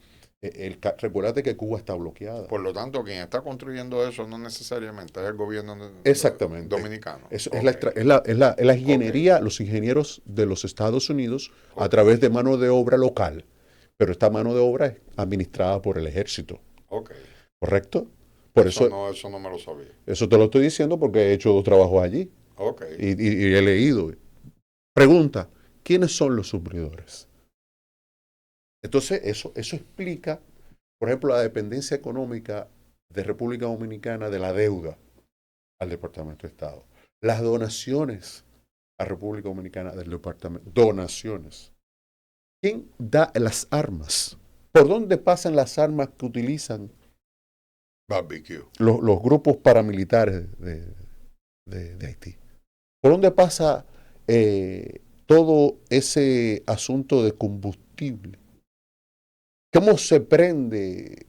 recuérdate que Cuba está bloqueada. Por lo tanto, quien está construyendo eso no necesariamente es el gobierno Exactamente. dominicano. Eso Ok. es la ingeniería, los ingenieros de los Estados Unidos a través de mano de obra local. Pero esta mano de obra es administrada por el ejército. Ok. ¿Correcto? Por eso no me lo sabía. Eso te lo estoy diciendo porque he hecho 2 trabajos allí. Ok. Y he leído. Pregunta, ¿quiénes son los suplidores? Entonces, eso explica, por ejemplo, la dependencia económica de República Dominicana de la deuda al Departamento de Estado. Las donaciones a República Dominicana del Departamento. Donaciones. ¿Quién da las armas? ¿Por dónde pasan las armas que utilizan Barbecue. los grupos paramilitares de Haití? ¿Por dónde pasa todo ese asunto de combustible? ¿Cómo se prende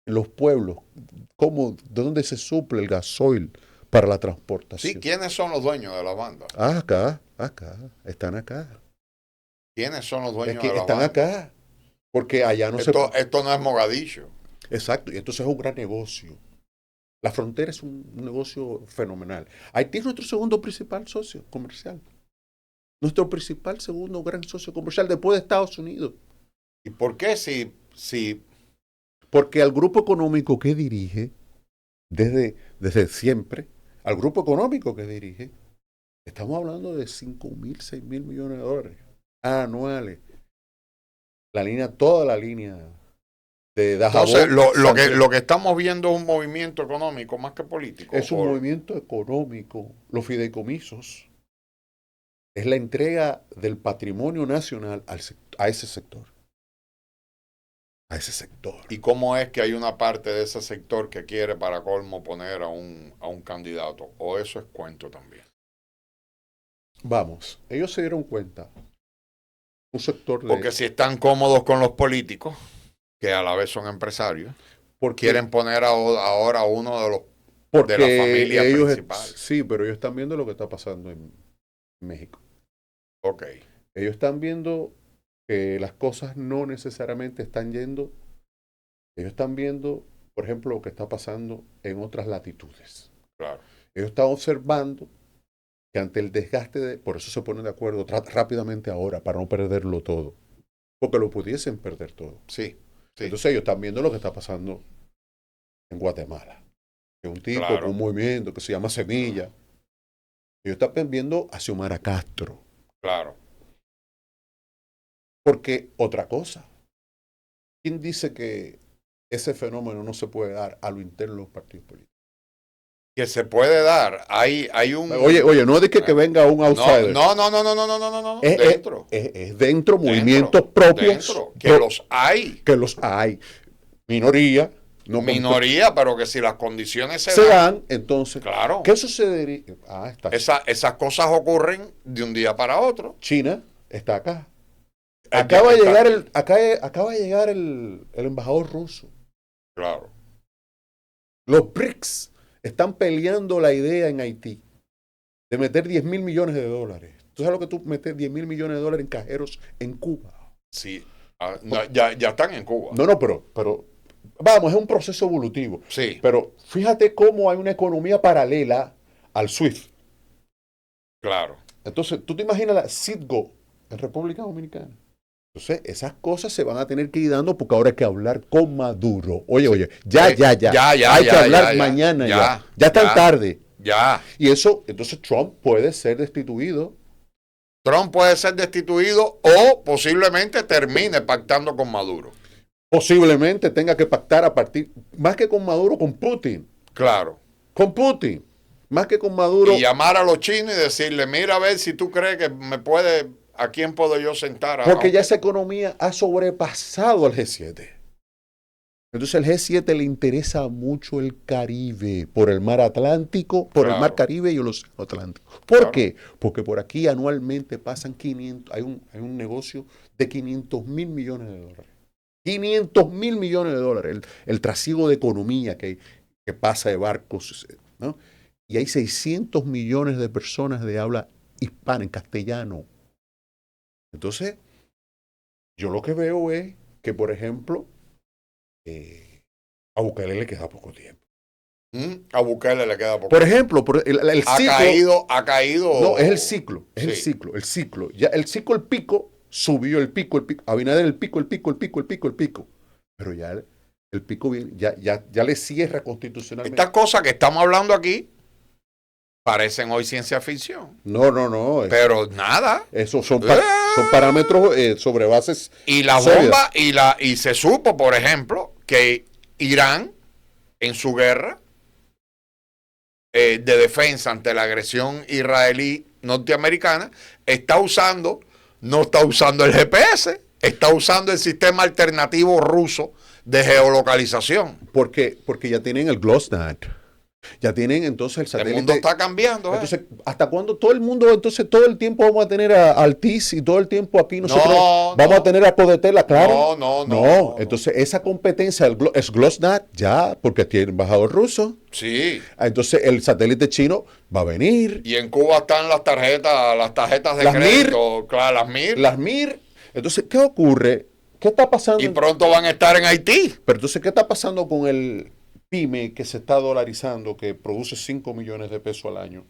los pueblos? ¿De dónde se suple el gasoil para la transportación? Sí, ¿quiénes son los dueños de la banda? Acá, están acá. ¿Quiénes son los Es dueños que de la están banda? acá. Porque allá no Esto no es Mogadiscio. Exacto, y entonces es un gran negocio. La frontera es un negocio fenomenal. Haití es nuestro segundo principal socio comercial. Nuestro principal segundo gran socio comercial después de Estados Unidos. ¿Y por qué si Porque al grupo económico que dirige, desde siempre, al grupo económico que dirige, estamos hablando de 5.000, 6.000 millones de dólares anuales. Toda la línea de Dajabón. entonces lo que estamos viendo es un movimiento económico más que político? Es un movimiento económico. Los fideicomisos es la entrega del patrimonio nacional a ese sector. A ese sector. ¿Y cómo es que hay una parte de ese sector que quiere para colmo poner a un candidato? ¿O eso es cuento también? Vamos, ellos se dieron cuenta. Un sector de... Porque si están cómodos con los políticos, que a la vez son empresarios, quieren poner ahora a uno de la familia principal. Sí, pero ellos están viendo lo que está pasando en México. Ok. Ellos están viendo que las cosas no necesariamente están yendo. Ellos están viendo, por ejemplo, lo que está pasando en otras latitudes. Claro. Ellos están observando que ante el desgaste por eso se ponen de acuerdo rápidamente ahora, para no perderlo todo. Porque lo pudiesen perder todo. Sí. Entonces ellos están viendo lo que está pasando en Guatemala. Que un tipo con un movimiento que se llama Semilla. Ellos están viendo a Xiomara Castro. Claro. Porque otra cosa. ¿Quién dice que ese fenómeno no se puede dar a lo interno de los partidos políticos? Que se puede dar. Hay un... Oye, no es que venga un outsider. No. Dentro. Es dentro, movimientos propios. Dentro, que los hay. Que los hay. Minoría. No minoría, pero que si las condiciones se dan, entonces. Claro. ¿Qué sucedería? Esas cosas ocurren de un día para otro. China está acá. Acaba de llegar el embajador ruso. Claro. Los BRICS están peleando la idea en Haití de meter 10 mil millones de dólares. ¿Tú sabes lo que tú metes 10 mil millones de dólares en cajeros en Cuba? Sí. No, ya están en Cuba. No, pero vamos, es un proceso evolutivo. Sí, Pero fíjate cómo hay una economía paralela al SWIFT. claro. Entonces, tú te imaginas la Citgo en República Dominicana. Entonces, esas cosas se van a tener que ir dando porque ahora hay que hablar con Maduro. Oye, ya. Hay que hablar mañana ya. Ya está tarde. Ya. Y eso, entonces Trump puede ser destituido. Trump puede ser destituido o posiblemente termine pactando con Maduro. Posiblemente tenga que pactar a partir, más que con Maduro, con Putin. Claro. Con Putin. Más que con Maduro. Y llamar a los chinos y decirle, mira a ver si tú crees que me puede, ¿a quién puedo yo sentar? Porque ya esa economía ha sobrepasado al G7. Entonces al G7 le interesa mucho el Caribe, por el mar Atlántico, por el mar Caribe y el océano Atlántico. ¿Por qué? Porque por aquí anualmente pasan 500, hay un negocio de 500 mil millones de dólares. 500 mil millones de dólares. El trasiego de economía que pasa de barcos, ¿no? Y hay 600 millones de personas de habla hispana, en castellano. Entonces, yo lo que veo es que, por ejemplo, a Bukele le queda poco tiempo. A Bukele le queda poco tiempo. Por ejemplo, el ciclo... Ha caído... No, es el ciclo. Ya el ciclo, el pico, subió el pico. Abinader el pico. Pero ya el pico viene, ya le cierra constitucionalmente. Estas cosas que estamos hablando aquí parecen hoy ciencia ficción. No. Pero nada. Esos son parámetros sobre bases. Y la bomba, y se supo, por ejemplo, que Irán, en su guerra de defensa ante la agresión israelí norteamericana, no está usando el GPS, está usando el sistema alternativo ruso de geolocalización. Porque ya tienen el GLONASS. Ya tienen entonces el satélite. El mundo está cambiando. Entonces, ¿hasta cuándo todo el tiempo vamos a tener a Altiz y todo el tiempo aquí nosotros vamos a tener a Podetela? Claro. No. Entonces, esa competencia es GLONASS ya, porque tiene el embajador ruso. Sí. Entonces, el satélite chino va a venir. Y en Cuba están las tarjetas de crédito. Claro, las MIR. Entonces, ¿qué ocurre? ¿Qué está pasando? Y pronto van a estar en Haití. Pero entonces, ¿qué está pasando con el PYME que se está dolarizando, que produce 5 millones de pesos al año?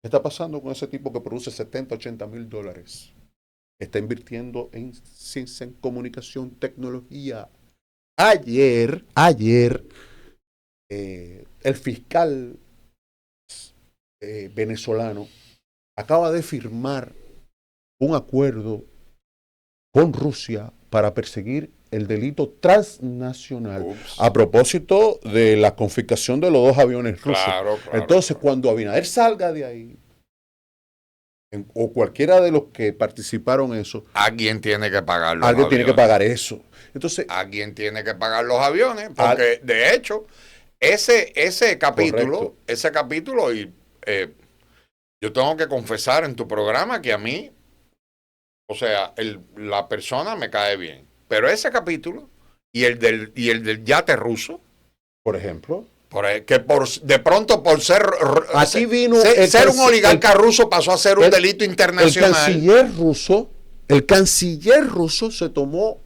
¿Qué está pasando con ese tipo que produce 70, 80 mil dólares? Está invirtiendo en ciencia, en comunicación, tecnología. Ayer, el fiscal venezolano acaba de firmar un acuerdo con Rusia para perseguir el delito transnacional. A propósito de la confiscación de los 2 aviones rusos. Claro. Entonces, cuando Abinader salga de ahí, o cualquiera de los que participaron en eso, alguien tiene que pagar alguien tiene que pagar eso. Entonces, alguien tiene que pagar los aviones, porque de hecho, ese capítulo, y yo tengo que confesar en tu programa que a mí, o sea, la persona me cae bien. Pero ese capítulo y el del yate ruso, por ejemplo, de pronto por ser aquí vino ser un oligarca ruso pasó a ser un delito internacional. El canciller ruso se tomó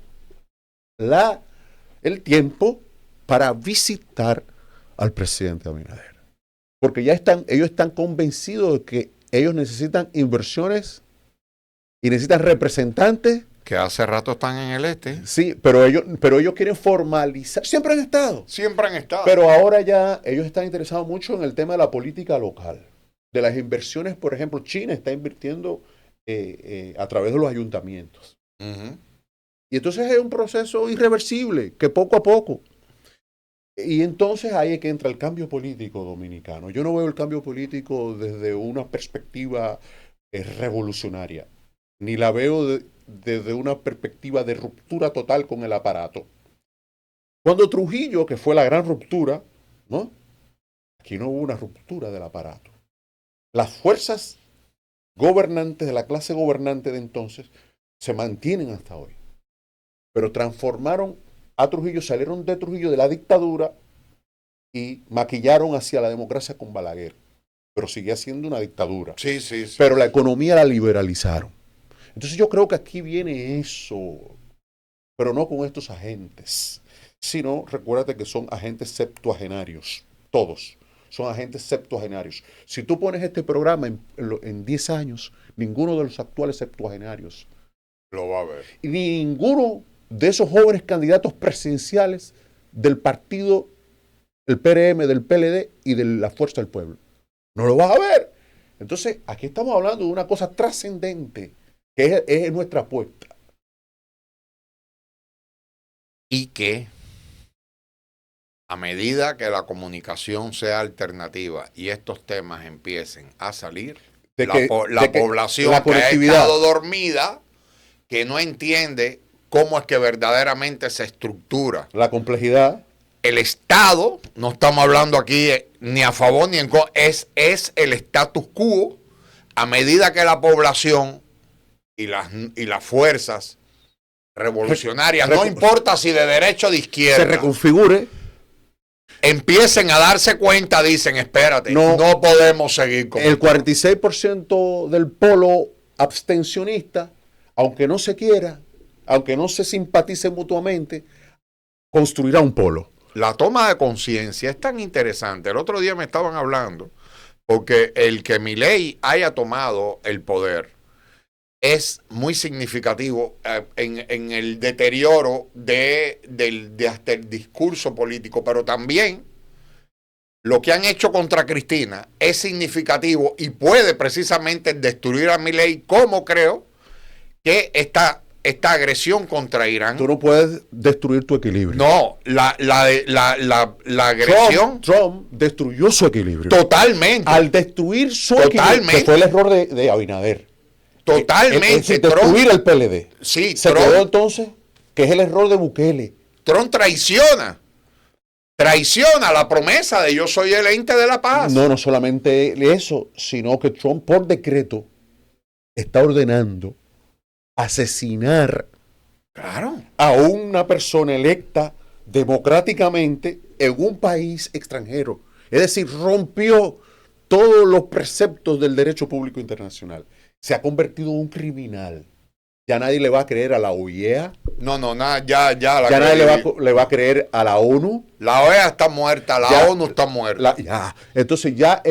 el tiempo para visitar al presidente Abinader. Porque ellos están convencidos de que ellos necesitan inversiones y necesitan representantes. Que hace rato están en el este. Sí, pero ellos quieren formalizar. Siempre han estado. Pero ahora ya ellos están interesados mucho en el tema de la política local. De las inversiones, por ejemplo, China está invirtiendo a través de los ayuntamientos. Uh-huh. Y entonces es un proceso irreversible, que poco a poco. Y entonces ahí es que entra el cambio político dominicano. Yo no veo el cambio político desde una perspectiva revolucionaria, ni la veo desde una perspectiva de ruptura total con el aparato. Cuando Trujillo, que fue la gran ruptura, ¿no? Aquí no hubo una ruptura del aparato. Las fuerzas gobernantes de la clase gobernante de entonces se mantienen hasta hoy. Pero transformaron a Trujillo, salieron de Trujillo, de la dictadura, y maquillaron hacia la democracia con Balaguer, pero seguía siendo una dictadura. Sí, sí, sí. Pero la economía la liberalizaron. Entonces yo creo que aquí viene eso, pero no con estos agentes, sino recuérdate que son agentes septuagenarios, todos son agentes septuagenarios. Si tú pones este programa en 10 años, ninguno de los actuales septuagenarios, Lo va a ver. y ninguno de esos jóvenes candidatos presidenciales del partido, el PRM, del PLD y de la Fuerza del Pueblo, no lo vas a ver. Entonces, aquí estamos hablando de una cosa trascendente, que es nuestra apuesta. Y que a medida que la comunicación sea alternativa y estos temas empiecen a salir, la población la que ha conectividad, estado dormida, que no entiende cómo es que verdaderamente se estructura la complejidad, el Estado, no estamos hablando aquí ni a favor ni en contra, es el status quo. A medida que la población y las fuerzas revolucionarias, no importa si de derecha o de izquierda, se reconfigure, empiecen a darse cuenta, dicen, espérate, no podemos seguir con el 46% del polo abstencionista, aunque no se quiera, aunque no se simpatice mutuamente, construirá un polo. La toma de conciencia es tan interesante. El otro día me estaban hablando, porque el que Milei haya tomado el poder es muy significativo en el deterioro de hasta el discurso político, pero también lo que han hecho contra Cristina es significativo y puede precisamente destruir a Milei, como creo que esta agresión contra Irán. Tú no puedes destruir tu equilibrio. No, la agresión. Trump destruyó su equilibrio. Totalmente. Al destruir su equilibrio, que fue el error de Abinader. Totalmente. Destruir el PLD. Sí, se quedó entonces, que es el error de Bukele. Trump traiciona la promesa de yo soy el ente de la paz. No solamente eso, sino que Trump por decreto está ordenando asesinar a una persona electa democráticamente en un país extranjero. Es decir, rompió todos los preceptos del derecho público internacional. Se ha convertido en un criminal. Ya nadie le va a creer a la OEA. No, ya nadie le va a creer a la ONU. La OEA está muerta, la ONU está muerta. Entonces ya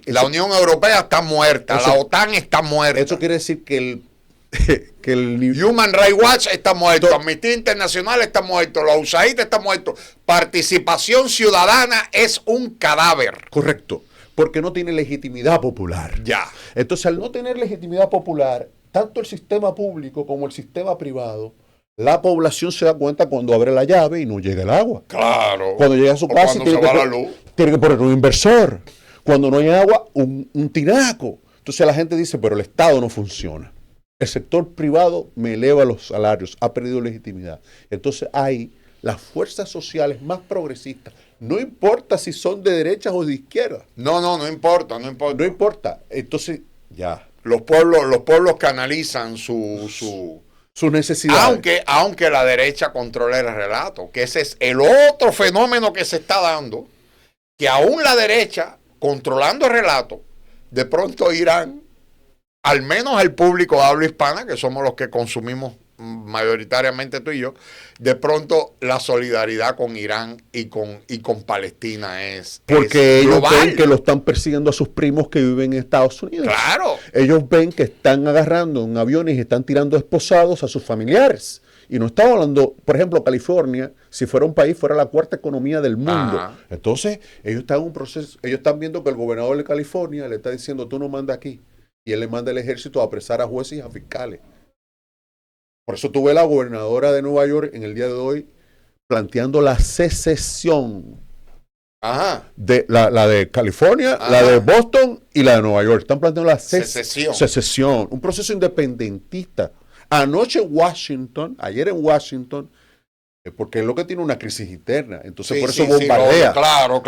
la Unión Europea está muerta, la OTAN está muerta. Eso quiere decir que el Human Rights Watch está muerto, Amnistía Internacional está muerto, la USAID está muerto. Participación Ciudadana es un cadáver. Correcto, porque no tiene legitimidad popular. Ya. Entonces, al no tener legitimidad popular, tanto el sistema público como el sistema privado, la población se da cuenta cuando abre la llave y no llega el agua. Claro. Cuando llega a su casa tiene que poner un inversor. Cuando no hay agua, un tinaco. Entonces la gente dice, pero el Estado no funciona. El sector privado me eleva los salarios, ha perdido legitimidad. Entonces hay las fuerzas sociales más progresistas. No importa si son de derecha o de izquierda. No importa. No importa. Entonces, ya. Los pueblos canalizan sus necesidades. Aunque la derecha controle el relato, que ese es el otro fenómeno que se está dando, que aún la derecha, controlando el relato, de pronto irán, al menos el público de habla hispana, que somos los que consumimos mayoritariamente tú y yo, de pronto la solidaridad con Irán y con Palestina es porque ellos global. Ven que lo están persiguiendo a sus primos que viven en Estados Unidos. Claro. Ellos ven que están agarrando en aviones y están tirando esposados a sus familiares. Y no estamos hablando, por ejemplo, California, si fuera un país, fuera la cuarta economía del mundo. Ajá. Entonces, ellos están en un proceso, ellos están viendo que el gobernador de California le está diciendo, tú no mandas aquí. Y él le manda el ejército a apresar a jueces y a fiscales. Por eso tuve la gobernadora de Nueva York en el día de hoy planteando la secesión. Ajá. De la de California, Ajá. la de Boston y la de Nueva York. Están planteando la secesión. Un proceso independentista. Anoche ayer en Washington, porque es lo que tiene una crisis interna. Entonces por eso bombardea. Claro.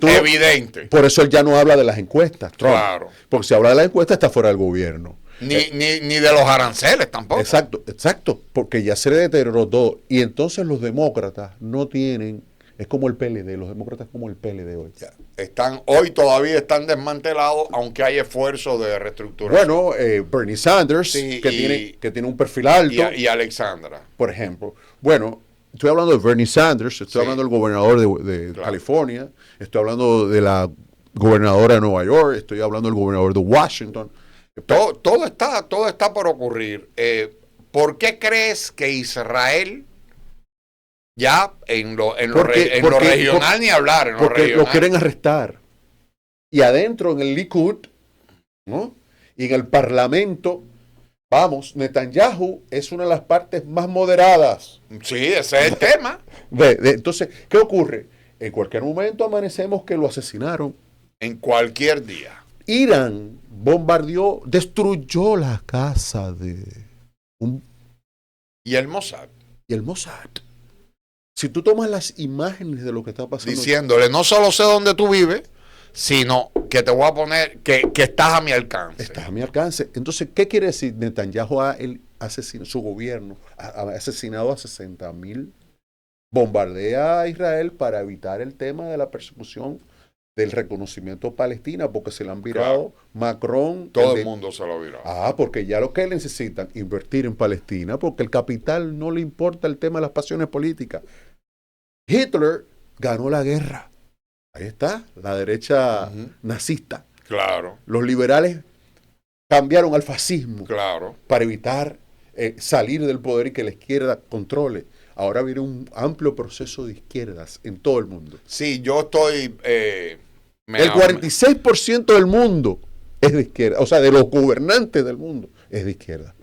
Evidente. Por eso él ya no habla de las encuestas, Trump. Claro. Porque si habla de las encuestas está fuera del gobierno. Ni de los aranceles tampoco. Exacto, porque ya se le deterioró todo. Y entonces los demócratas no tienen Es como el PLD, los demócratas como el PLD hoy. Ya. Hoy todavía están desmantelados, aunque hay esfuerzos de reestructuración. Bueno, Bernie Sanders, Sí, que tiene un perfil alto, y Alexandra. por ejemplo. Bueno, estoy hablando de Bernie Sanders, estoy Sí. hablando del gobernador de Claro. California, estoy hablando de la gobernadora de Nueva York, estoy hablando del gobernador de Washington. Todo está por ocurrir. ¿Por qué crees que Israel, ya en lo regional ni hablar, en lo Porque lo regional, quieren arrestar. Y adentro, en el Likud, ¿no? Y en el Parlamento, vamos, Netanyahu es una de las partes más moderadas. sí, ese es el tema. Entonces, ¿qué ocurre? En cualquier momento amanecemos que lo asesinaron. En cualquier día. Irán bombardeó, destruyó la casa de Y el Mossad. y el Mossad. Si tú tomas las imágenes de lo que está pasando, Diciéndole, no solo sé dónde tú vives, sino que te voy a poner, que estás a mi alcance. estás a mi alcance. Entonces, ¿qué quiere decir? Netanyahu su gobierno ha asesinado a 60,000, bombardea a Israel para evitar el tema de la persecución del reconocimiento a Palestina, porque se le han virado Macron. Todo el mundo se lo viró. Porque ya lo que necesitan, invertir en Palestina, porque el capital no le importa el tema de las pasiones políticas. Hitler ganó la guerra. Ahí está, la derecha nazista. Claro. Los liberales cambiaron al fascismo Claro. para evitar salir del poder y que la izquierda controle. Ahora viene un amplio proceso de izquierdas en todo el mundo. Sí, yo estoy... El 46% del mundo es de izquierda, o sea, de los gobernantes del mundo es de izquierda.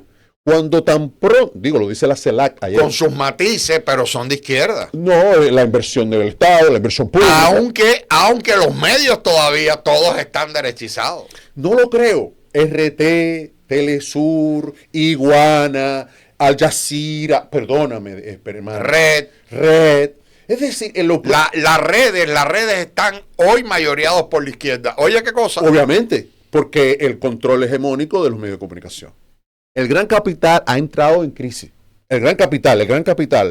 Cuando tan pronto, lo dice la CELAC ayer. Con sus matices, pero son de izquierda. No, la inversión del Estado, la inversión pública. Aunque los medios todavía todos están derechizados. No lo creo. RT, Telesur, Iguana, Al Jazeera, perdóname, hermano. Red. Es decir, las redes están hoy mayoreados por la izquierda. Oye, ¿qué cosa? Obviamente, porque el control hegemónico de los medios de comunicación. El gran capital ha entrado en crisis. El gran capital.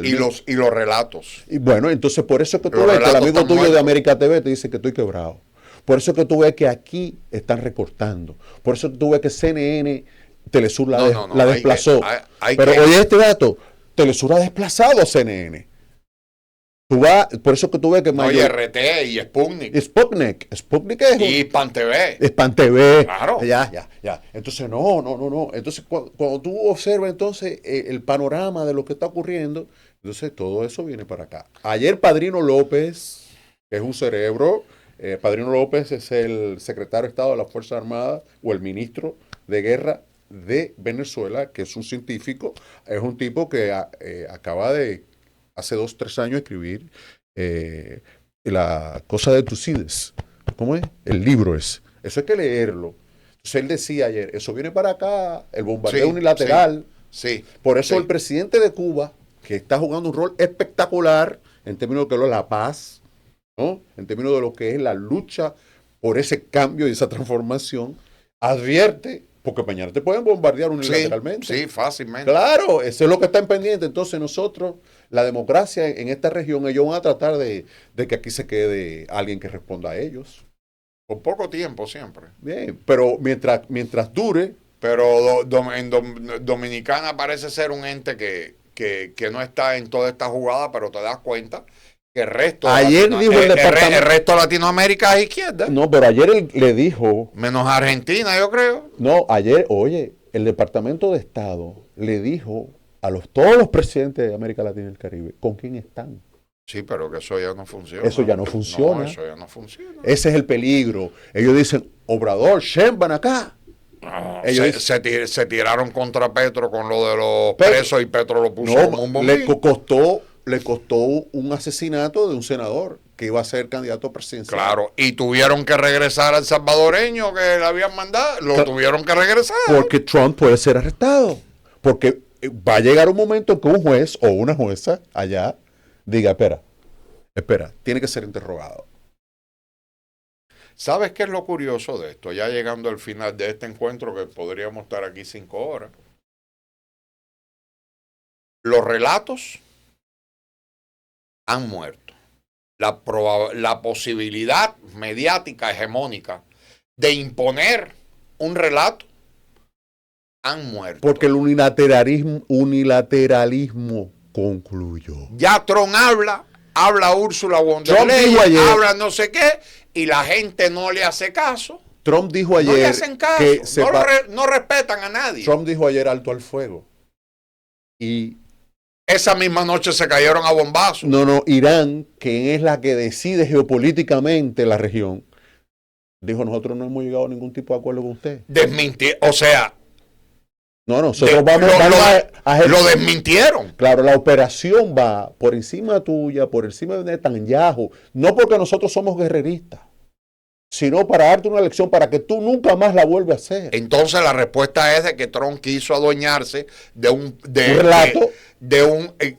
Y los relatos. Y bueno, entonces por eso que tú ves que el amigo tuyo de América TV te dice que estoy quebrado. Por eso que tú ves que aquí están recortando. Por eso que tú ves que CNN, Telesur la desplazó. Pero oye este dato, Telesur ha desplazado a CNN. Por eso que tú ves que y RT y Sputnik. Sputnik es y Pan TV. Pan TV. Claro. Ya. Entonces, no. Entonces, cuando tú observas entonces el panorama de lo que está ocurriendo, entonces todo eso viene para acá. Ayer Padrino López, que es un cerebro, Padrino López es el secretario de Estado de las Fuerzas Armadas o el ministro de Guerra de Venezuela, que es un científico, es un tipo que acaba de hace 2, 3 años escribir la cosa de Tucídides. ¿Cómo es? El libro es. Eso hay que leerlo. Entonces él decía ayer, eso viene para acá, el bombardeo unilateral. Sí. Por eso el presidente de Cuba, que está jugando un rol espectacular en términos de lo que es la paz, ¿no? En términos de lo que es la lucha por ese cambio y esa transformación, advierte, porque mañana te pueden bombardear unilateralmente. Sí, fácilmente. Claro, eso es lo que está en pendiente. Entonces nosotros, la democracia en esta región, ellos van a tratar de que aquí se quede alguien que responda a ellos. Por poco tiempo siempre. Bien, pero mientras dure. Pero en Dominicana parece ser un ente que no está en toda esta jugada, pero te das cuenta que el resto, ayer dijo el resto de Latinoamérica es izquierda. No, pero ayer él le dijo. Menos Argentina, yo creo. No, ayer, oye, el Departamento de Estado le dijo a todos los presidentes de América Latina y el Caribe con quién están. Sí, pero que eso ya no funciona. Eso ya no funciona. No, eso ya no funciona. Ese es el peligro. Ellos dicen, Obrador, Sheinbaum acá. No, se tiraron contra Petro con lo de los presos y Petro lo puso como un bombín. Le costó un asesinato de un senador que iba a ser candidato presidencial. Claro, y tuvieron que regresar al salvadoreño que le habían mandado, tuvieron que regresar. Porque Trump puede ser arrestado. Porque va a llegar un momento en que un juez o una jueza allá diga, espera, tiene que ser interrogado. ¿Sabes qué es lo curioso de esto? Ya llegando al final de este encuentro, que podríamos estar aquí 5 horas. Los relatos han muerto. la posibilidad mediática hegemónica de imponer un relato, han muerto. Porque el unilateralismo concluyó. Ya Trump habla Úrsula von der Trump Leyen, dijo ayer, habla no sé qué, y la gente no le hace caso. Trump dijo No le ayer hacen caso, que no respetan a nadie. Trump dijo ayer alto al fuego. Y esa misma noche se cayeron a bombazos. no, Irán, que es la que decide geopolíticamente la región, dijo, nosotros no hemos llegado a ningún tipo de acuerdo con usted. Desmintir, o sea, nosotros lo desmintieron. Claro, la operación va por encima tuya, por encima de Netanyahu, no porque nosotros somos guerreristas, sino para darte una lección para que tú nunca más la vuelvas a hacer. Entonces la respuesta es de que Trump quiso adueñarse de un relato,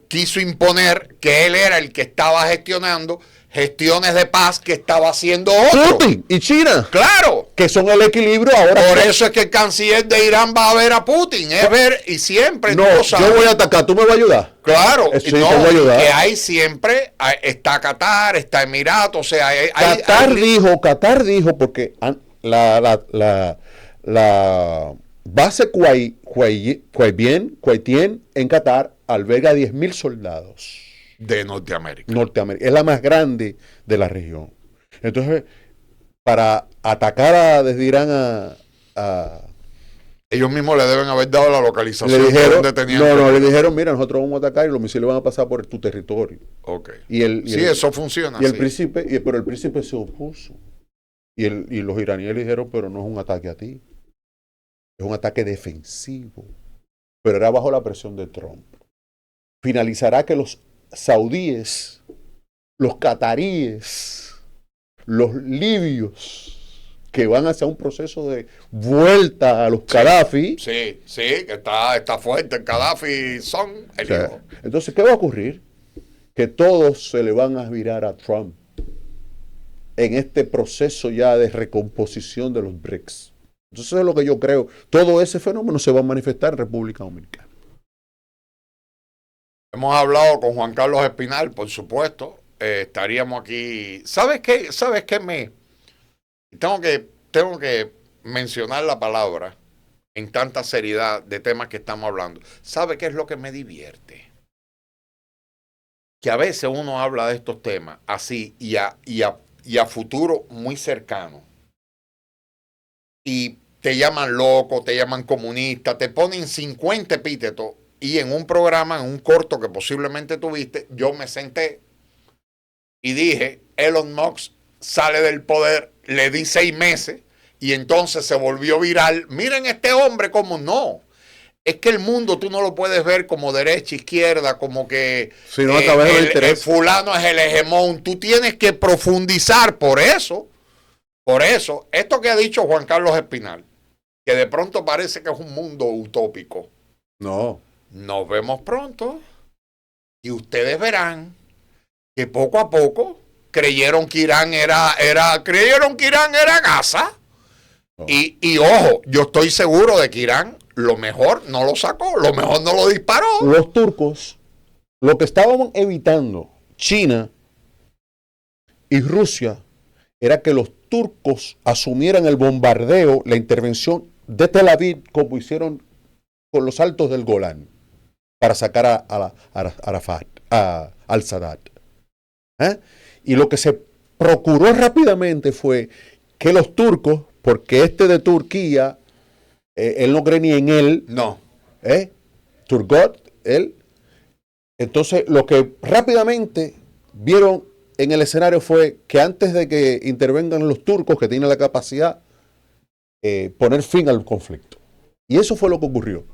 quiso imponer que él era el que estaba gestionando gestiones de paz que estaba haciendo otro. Putin y China. Claro. Que son el equilibrio ahora. Por eso es que el canciller de Irán va a ver a Putin. Es ver y siempre. No, yo voy a atacar. ¿Tú me vas a ayudar? Claro. Sí, te voy a ayudar. Que hay siempre, está Qatar, está Emiratos, o sea, Qatar dijo, porque la base Kuwaitien en Qatar alberga 10.000 soldados. De Norteamérica. Es la más grande de la región. Entonces, para atacar desde Irán a ellos mismos le deben haber dado la localización le dijeron, donde tenían. le dijeron, mira, nosotros vamos a atacar y los misiles van a pasar por tu territorio. Okay. Eso funciona. Pero el príncipe se opuso. Y los iraníes le dijeron, pero no es un ataque a ti. Es un ataque defensivo. Pero era bajo la presión de Trump. Finalizará que los saudíes, los cataríes, los libios, que van hacia un proceso de vuelta a los Gaddafi. Sí, que está fuerte el Gaddafi, son el hijo. Entonces, ¿qué va a ocurrir? Que todos se le van a virar a Trump en este proceso ya de recomposición de los BRICS. Entonces es lo que yo creo. Todo ese fenómeno se va a manifestar en República Dominicana. Hemos hablado con Juan Carlos Espinal, por supuesto. Estaríamos aquí. ¿Sabes qué? Tengo que mencionar la palabra en tanta seriedad de temas que estamos hablando. ¿Sabe qué es lo que me divierte? Que a veces uno habla de estos temas así y a futuro muy cercano. Y te llaman loco, te llaman comunista, te ponen 50 epítetos. Y en un programa, en un corto que posiblemente tuviste, yo me senté y dije, Elon Musk sale del poder, le di 6 meses y entonces se volvió viral. Miren este hombre como no. Es que el mundo tú no lo puedes ver como derecha, izquierda, como que si no, el fulano es el hegemón. Tú tienes que profundizar por eso, esto que ha dicho Juan Carlos Espinal, que de pronto parece que es un mundo utópico. No. Nos vemos pronto y ustedes verán que poco a poco creyeron que Irán era Gaza. No. Y ojo, yo estoy seguro de que Irán lo mejor no lo sacó, lo mejor no lo disparó. Los turcos, lo que estaban evitando China y Rusia era que los turcos asumieran el bombardeo, la intervención de Tel Aviv, como hicieron con los altos del Golán, para sacar a Arafat, al-Sadat. Y lo que se procuró rápidamente fue que los turcos, porque de Turquía, él no cree ni en él. No. Turgot, él. Entonces, lo que rápidamente vieron en el escenario fue que antes de que intervengan los turcos, que tienen la capacidad, poner fin al conflicto. Y eso fue lo que ocurrió,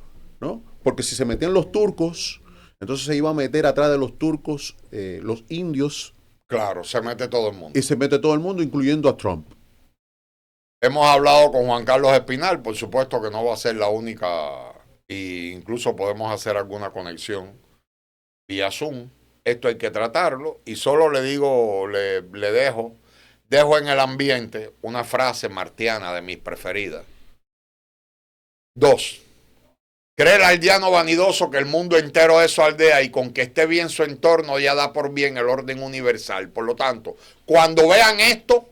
¿no? Porque si se metían los turcos, entonces se iba a meter atrás de los turcos los indios. Claro, se mete todo el mundo. Y se mete todo el mundo, incluyendo a Trump. Hemos hablado con Juan Carlos Espinal, por supuesto que no va a ser la única, e incluso podemos hacer alguna conexión vía Zoom. Esto hay que tratarlo y solo le digo, le dejo en el ambiente una frase martiana de mis preferidas. 2. Cree el aldeano vanidoso que el mundo entero es su aldea y con que esté bien su entorno ya da por bien el orden universal. Por lo tanto, cuando vean esto,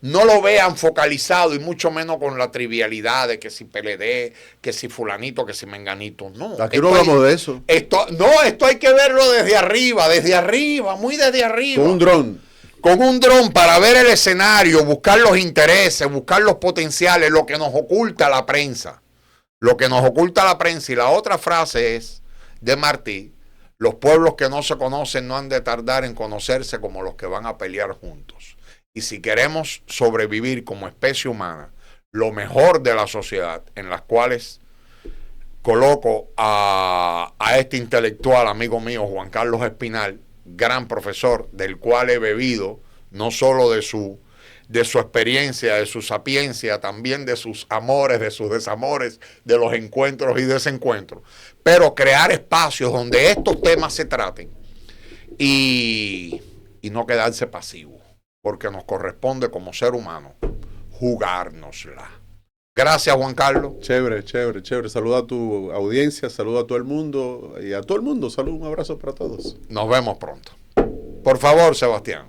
no lo vean focalizado y mucho menos con la trivialidad de que si PLD, que si fulanito, que si menganito. No. Aquí no hablamos de eso. Esto hay que verlo desde arriba, muy desde arriba. Con un dron. Con un dron para ver el escenario, buscar los intereses, buscar los potenciales, lo que nos oculta la prensa. Lo que nos oculta la prensa. Y la otra frase es de Martí: los pueblos que no se conocen no han de tardar en conocerse como los que van a pelear juntos. Y si queremos sobrevivir como especie humana, lo mejor de la sociedad, en las cuales coloco a este intelectual, amigo mío, Juan Carlos Espinal, gran profesor, del cual he bebido no solo de su experiencia, de su sapiencia, también de sus amores, de sus desamores, de los encuentros y desencuentros, pero crear espacios donde estos temas se traten y no quedarse pasivo, porque nos corresponde como ser humano jugárnosla. Gracias, Juan Carlos. Chévere. Saluda a tu audiencia, saluda a todo el mundo y a todo el mundo. Saludos, un abrazo para todos. Nos vemos pronto. Por favor, Sebastián.